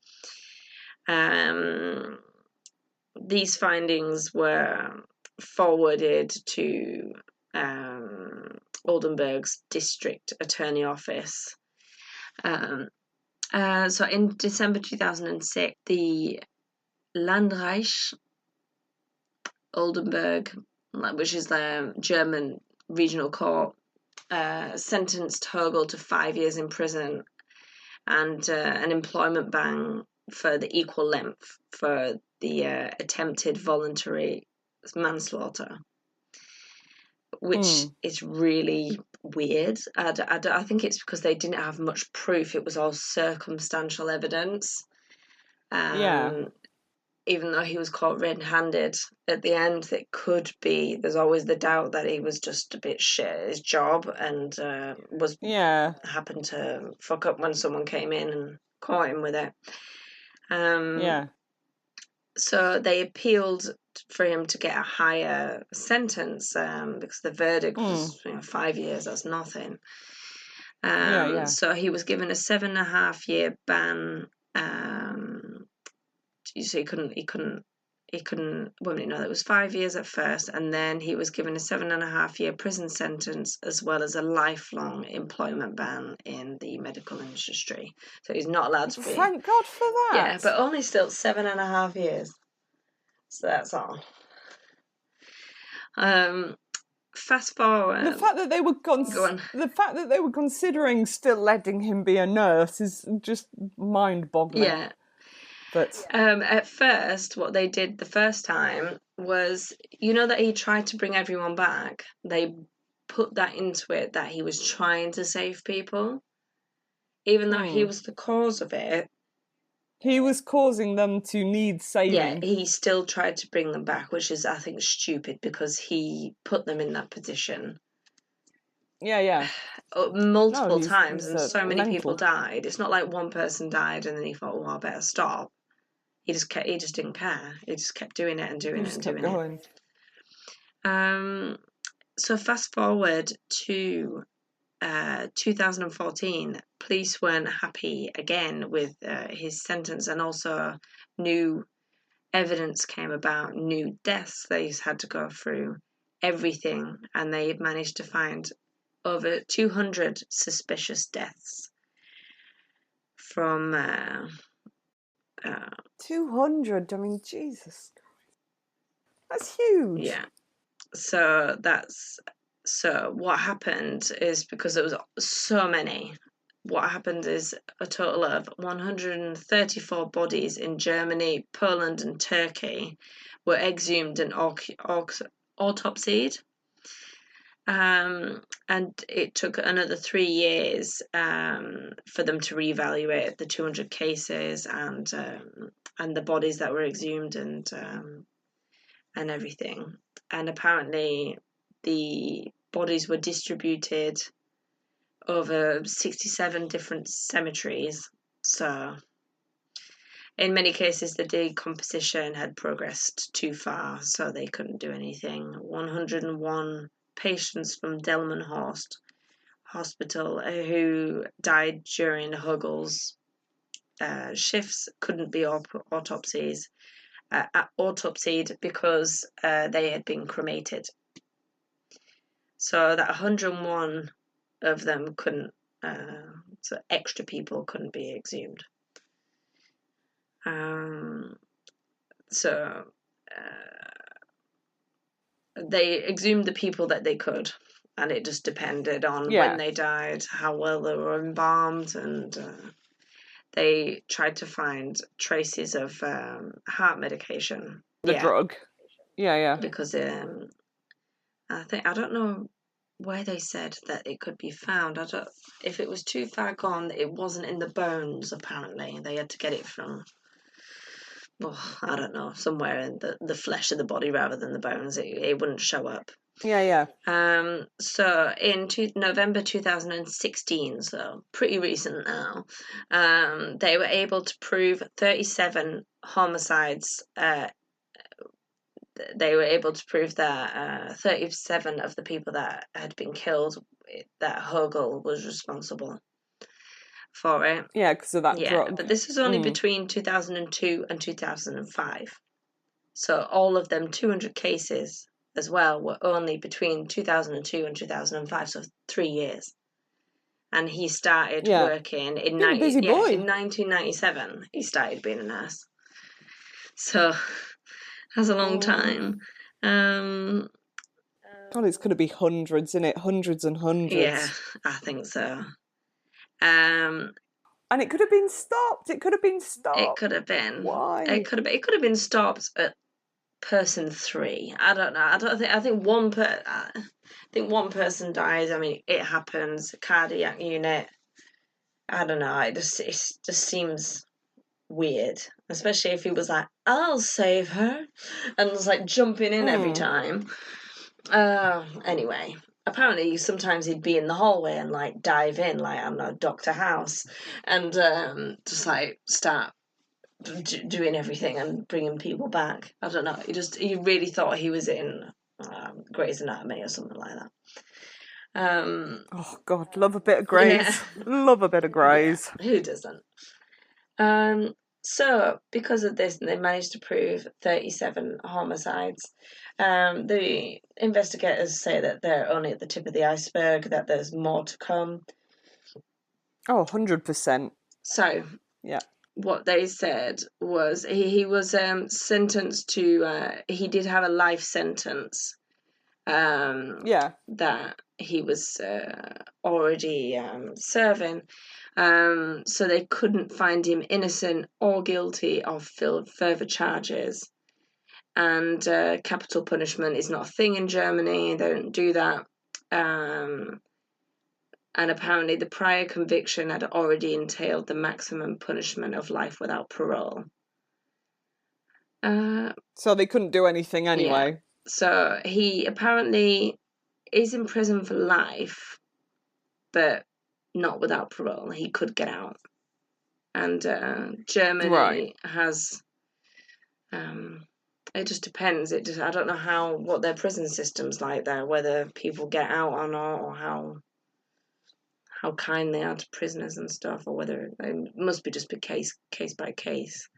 These findings were forwarded to Oldenburg's district attorney office. So in December 2006, the Landreich Oldenburg, which is the German regional court, sentenced Högel to 5 years in prison and an employment ban for the equal length for the attempted voluntary manslaughter, which is really weird. I think it's because they didn't have much proof. It was all circumstantial evidence. Even though he was caught red-handed at the end, it could be, there's always the doubt that he was just a bit shit at his job and happened to fuck up when someone came in and caught him with it. So they appealed for him to get a higher sentence because the verdict was 5 years, that's nothing. So he was given a 7.5 year ban. So he couldn't he couldn't, women know, it was 5 years at first, and then he was given a 7.5-year prison sentence as well as a lifelong employment ban in the medical industry. So he's not allowed to be. Thank God for that. Yeah, but only still 7.5 years. So that's all. Fast forward. The fact that they were considering still letting him be a nurse is just mind-boggling. Yeah. But at first, what they did the first time was, you know, that he tried to bring everyone back. They put that into it that he was trying to save people, even though he was the cause of it. He was causing them to need saving. Yeah, he still tried to bring them back, which is, I think, stupid because he put them in that position. Yeah. Multiple times, and so many people died. It's not like one person died and then he thought, "Oh, I better stop." He just didn't care. He just kept doing it and doing it and doing it. So fast forward to 2014, police weren't happy again with his sentence, and also new evidence came about, new deaths they had to go through, everything, and they managed to find over 200 suspicious deaths from 200. I mean, Jesus, that's huge. Yeah. So what happened is, because there was so many, what happened is a total of 134 bodies in Germany, Poland, and Turkey were exhumed and autopsied. And it took another 3 years for them to reevaluate the 200 cases and the bodies that were exhumed and everything. And apparently the bodies were distributed over 67 different cemeteries. So in many cases, the decomposition had progressed too far, so they couldn't do anything. 101 patients from Delmenhorst Hospital who died during Högel's shifts couldn't be autopsied because they had been cremated. So that 101 of them couldn't, so extra people couldn't be exhumed. They exhumed the people that they could, and it just depended on when they died, how well they were embalmed, and they tried to find traces of heart medication. The drug. Yeah. Because I don't know where they said that it could be found. If it was too far gone, it wasn't in the bones, apparently. They had to get it from, I don't know, somewhere in the flesh of the body rather than the bones. It wouldn't show up. Yeah. So in November 2016, so pretty recent now, they were able to prove 37 homicides. They were able to prove that 37 of the people that had been killed, that Högel was responsible for it. Yeah, because of that drug. But this was only between 2002 and 2005. So all of them 200 cases as well were only between 2002 and 2005, so 3 years. And he started working in 1997. He started being a nurse. So that's a long time. God, it's going to be hundreds, isn't it? Hundreds and hundreds. Yeah, I think so. And it could have been stopped. It could have been. Why? It could have been stopped at person 3. I don't know. I think one person died. I mean, it happens. Cardiac unit. I don't know. It just seems weird, especially if he was like, "I'll save her," and was like jumping in every time. Anyway, apparently sometimes he'd be in the hallway and like dive in, like, I don't know, Dr. House, and just like start doing everything and bringing people back. I don't know. He really thought he was in Grey's Anatomy or something like that. Oh God, love a bit of Grey's. Yeah. Love a bit of Grey's. Yeah, who doesn't? So, because of this, they managed to prove 37 homicides. The investigators say that they're only at the tip of the iceberg, that there's more to come. Oh, 100%. So, yeah, what they said was he was sentenced to, he did have a life sentence that he was already serving. So they couldn't find him innocent or guilty of further charges. And capital punishment is not a thing in Germany. They don't do that. And apparently the prior conviction had already entailed the maximum punishment of life without parole. So they couldn't do anything anyway. Yeah. So he apparently is in prison for life, but not without parole. He could get out. And Germany has... it just depends. I don't know what their prison system's like there, whether people get out or not, or how kind they are to prisoners and stuff, or whether it must be just case by case.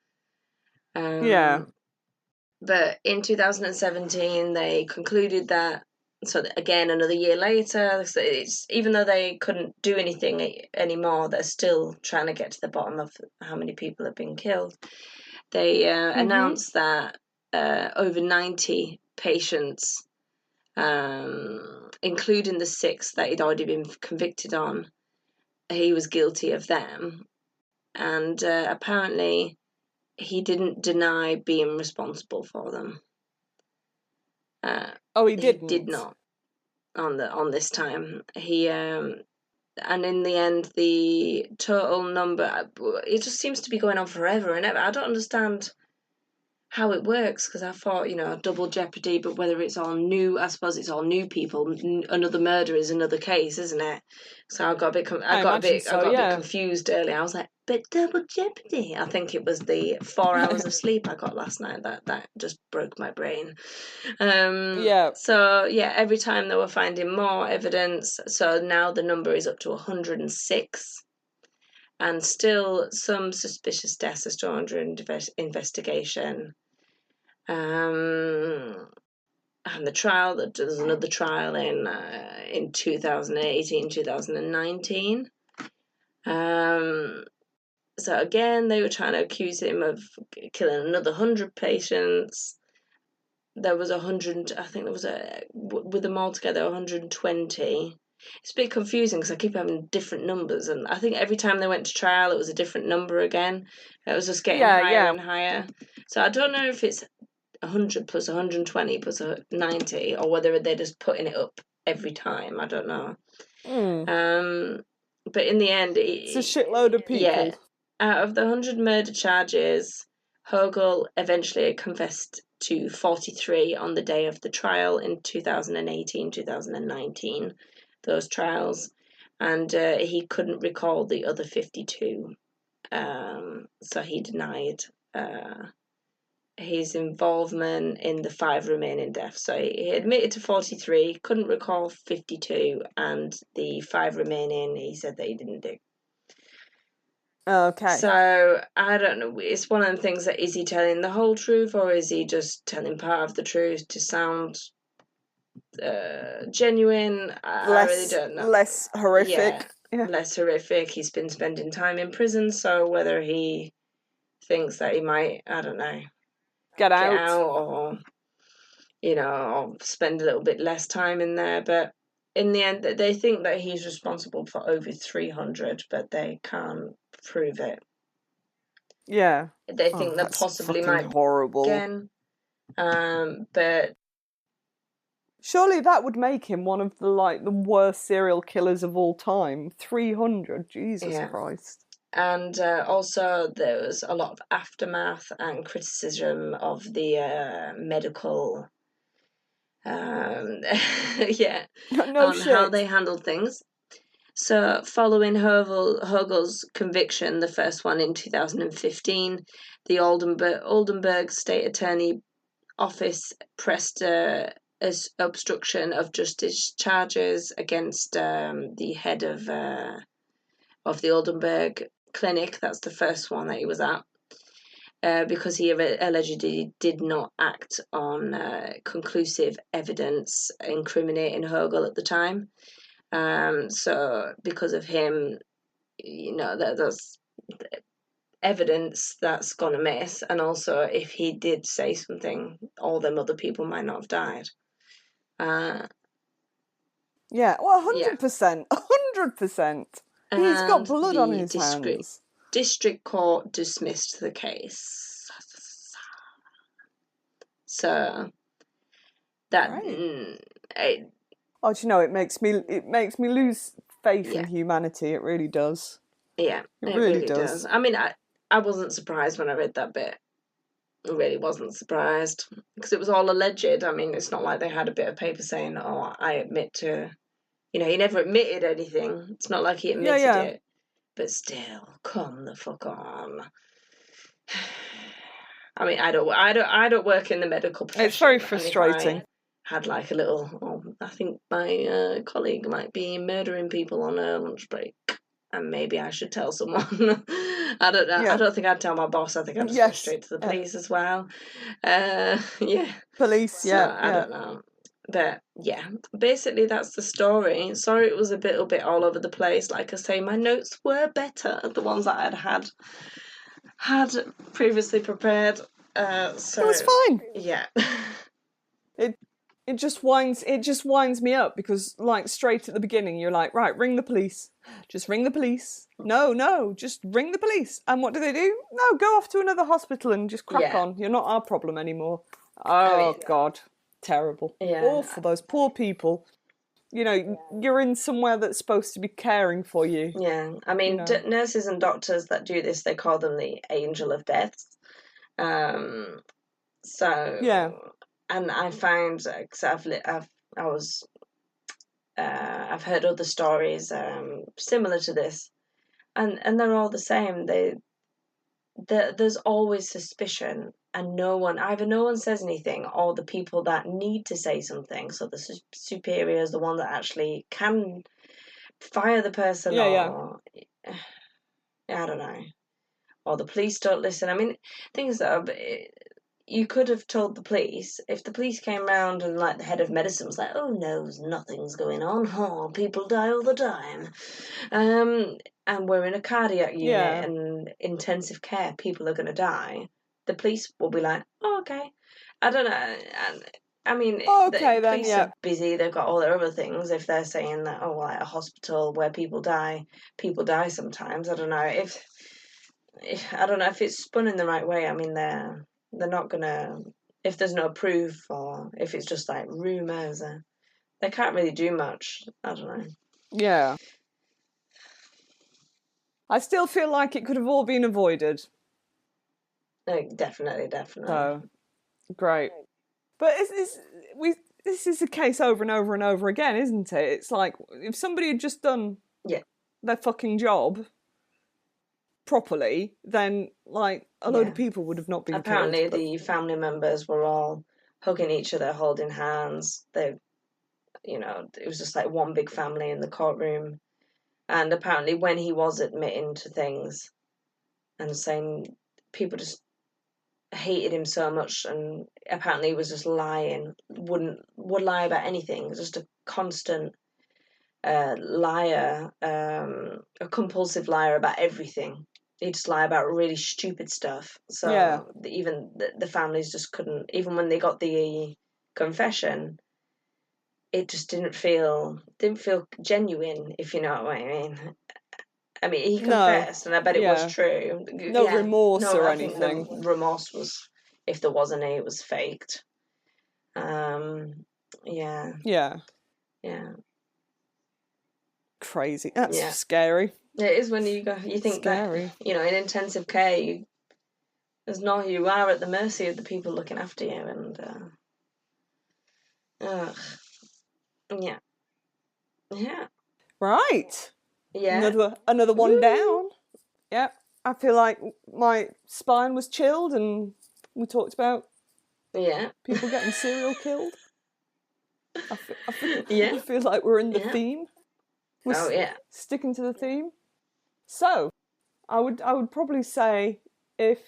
But in 2017, they concluded that. So again, another year later, even though they couldn't do anything anymore, they're still trying to get to the bottom of how many people have been killed. They announced that over 90 patients, including the 6 that he'd already been convicted on, he was guilty of them. And apparently he didn't deny being responsible for them. He didn't? He did not on this time. He and in the end, the total number, it just seems to be going on forever and ever. I don't understand how it works, because I thought, double jeopardy, but whether it's all new, I suppose it's all new people. Another murder is another case, isn't it? So I got a bit confused earlier. I was like, but double jeopardy. I think it was the 4 hours of sleep I got last night that just broke my brain. So yeah, every time they were finding more evidence. So now the number is up to 106. And still some suspicious deaths are still under investigation. And the trial, there's another trial in 2018, 2019. So again, they were trying to accuse him of killing another 100 patients. There was 100, I think there was with them all together, 120. It's a bit confusing because I keep having different numbers, and I think every time they went to trial, it was a different number again. It was just getting higher and higher. So I don't know if it's 100 plus 120 plus 90, or whether they're just putting it up every time. I don't know. But in the end, it's a shitload of people. Yeah, out of the 100 murder charges, Högel eventually confessed to 43 on the day of the trial in 2018, 2019. Those trials, and he couldn't recall the other 52, so he denied his involvement in the 5 remaining deaths. So he admitted to 43, couldn't recall 52, and the 5 remaining he said that he didn't do. Okay. So I don't know, it's one of the things that, is he telling the whole truth, or is he just telling part of the truth to sound genuine? I really don't know. Less horrific. Yeah, less horrific. He's been spending time in prison, so whether he thinks that he might, I don't know, get out, or or spend a little bit less time in there. But in the end, they think that he's responsible for over 300, but they can't prove it. Yeah, they think that possibly might be horrible again. But surely that would make him one of the worst serial killers of all time. 300, Jesus Christ. And also there was a lot of aftermath and criticism of the medical how they handled things. So following Högel's conviction, the first one in 2015, the Oldenburg State Attorney Office pressed as obstruction of justice charges against the head of the Oldenburg clinic. That's the first one that he was at. because he allegedly did not act on conclusive evidence incriminating Högel at the time. So because of him, there's evidence that's gone amiss, and also if he did say something, all them other people might not have died. Yeah, well, 100%, 100%. He's got blood on his hands. District Court dismissed the case. So that oh, do you know, it makes me lose faith in humanity. It really does. Yeah, it really does. I mean, I wasn't surprised when I read that bit. I really wasn't surprised because it was all alleged. I mean, it's not like they had a bit of paper saying, "Oh, I admit to," he never admitted anything. It's not like he admitted it, but still, come the fuck on. I mean, I don't work in the medical profession. It's very frustrating. Had like a little, I think my colleague might be murdering people on her lunch break, and maybe I should tell someone. I don't know. Yeah. I don't think I'd tell my boss. I think I'd just go straight to the police as well. Police, so, I don't know. But yeah, basically that's the story. Sorry it was a little bit all over the place. Like I say, my notes were better, the ones that I'd had previously prepared. So that's fine. Yeah. It just winds me up because, like, straight at the beginning you're like, right, ring the police. Just ring the police. No, just ring the police. And what do? No, go off to another hospital and just crack on. You're not our problem anymore. Oh, God. Terrible. Yeah. Awful, those poor people. You're in somewhere that's supposed to be caring for you. Yeah, I mean, nurses and doctors that do this, they call them the angel of death. So yeah, and I found, I've heard other stories similar to this, and they're all the same. There's always suspicion, and no one says anything, or the people that need to say something. So the superior is the one that actually can fire the person, or I don't know, or the police don't listen. I mean, things that you could have told the police if the police came round and like the head of medicine was like, "Oh no, nothing's going on. Oh, people die all the time." And we're in a cardiac unit and intensive care, people are going to die. The police will be like, "Oh, okay." I don't know. And I mean, the police are busy. They've got all their other things. If they're saying that, oh, like a hospital where people die sometimes. I don't know if it's spun in the right way. I mean, they're not gonna, if there's no proof or if it's just like rumours, they can't really do much. I don't know. Yeah. I still feel like it could have all been avoided. Definitely. So, great. But this is the case over and over and over again, isn't it? It's like, if somebody had just done their fucking job properly, then like a load of people would have not been apparently killed. The family members were all hugging each other, holding hands. It was just like one big family in the courtroom. And apparently when he was admitting to things and saying, people just hated him so much, and apparently he was just lying, would lie about anything, just a constant liar, a compulsive liar about everything. He'd just lie about really stupid stuff. So even the families just couldn't, even when they got the confession, it just didn't feel genuine, if you know what I mean. I mean, he confessed, and I bet it was true. No remorse or anything. The remorse was, if there was any, it was faked. Yeah. Crazy. That's scary. It is when you think scary. That, in intensive care, you are at the mercy of the people looking after you, and yeah. Right. Yeah. Another one down. Yeah. I feel like my spine was chilled, and we talked about people getting serial killed. I feel like we're in the theme. We're sticking to the theme. So, I would probably say if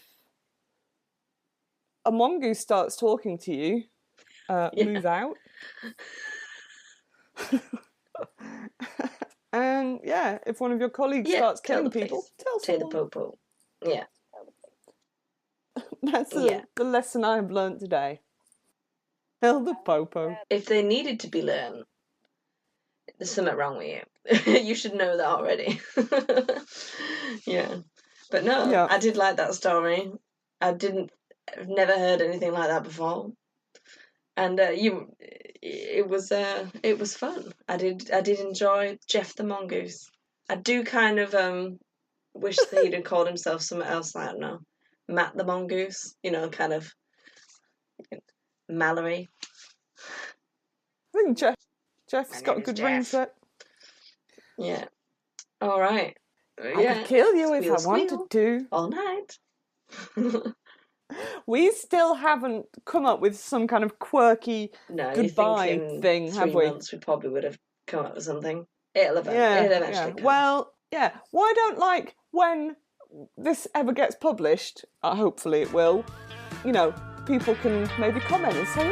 a mongoose starts talking to you, move out. And yeah, if one of your colleagues starts killing people, tell someone. the popo. Yeah. That's the lesson I have learned today. Tell the popo. If they needed to be learned, there's something wrong with you. You should know that already. Yeah. But no, I did like that story. I've never heard anything like that before. And it was fun. I did enjoy Gef the mongoose. I do kind of wish that he'd have called himself something else. I don't know, Matt the mongoose. You know, kind of Mallory. I think Jeff's got a good ring set. Yeah. All right. I could kill you if I wanted to. All night. We still haven't come up with some kind of quirky goodbye thing, have we? 3 months we probably would have come up with something. It'll eventually come. Well, yeah. Why don't, when this ever gets published, hopefully it will, people can maybe comment and say,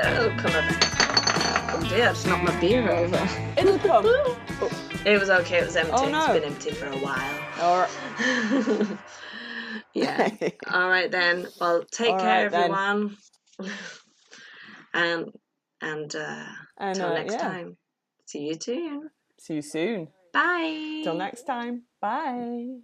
it'll come up. Oh dear, it's knocked my beer over. It'll come. It was okay, it was empty. Oh, no. It's been empty for a while. All right. Yeah. All right then. Well, take care, everyone. and until next time. See you soon. See you soon. Bye. Till next time. Bye.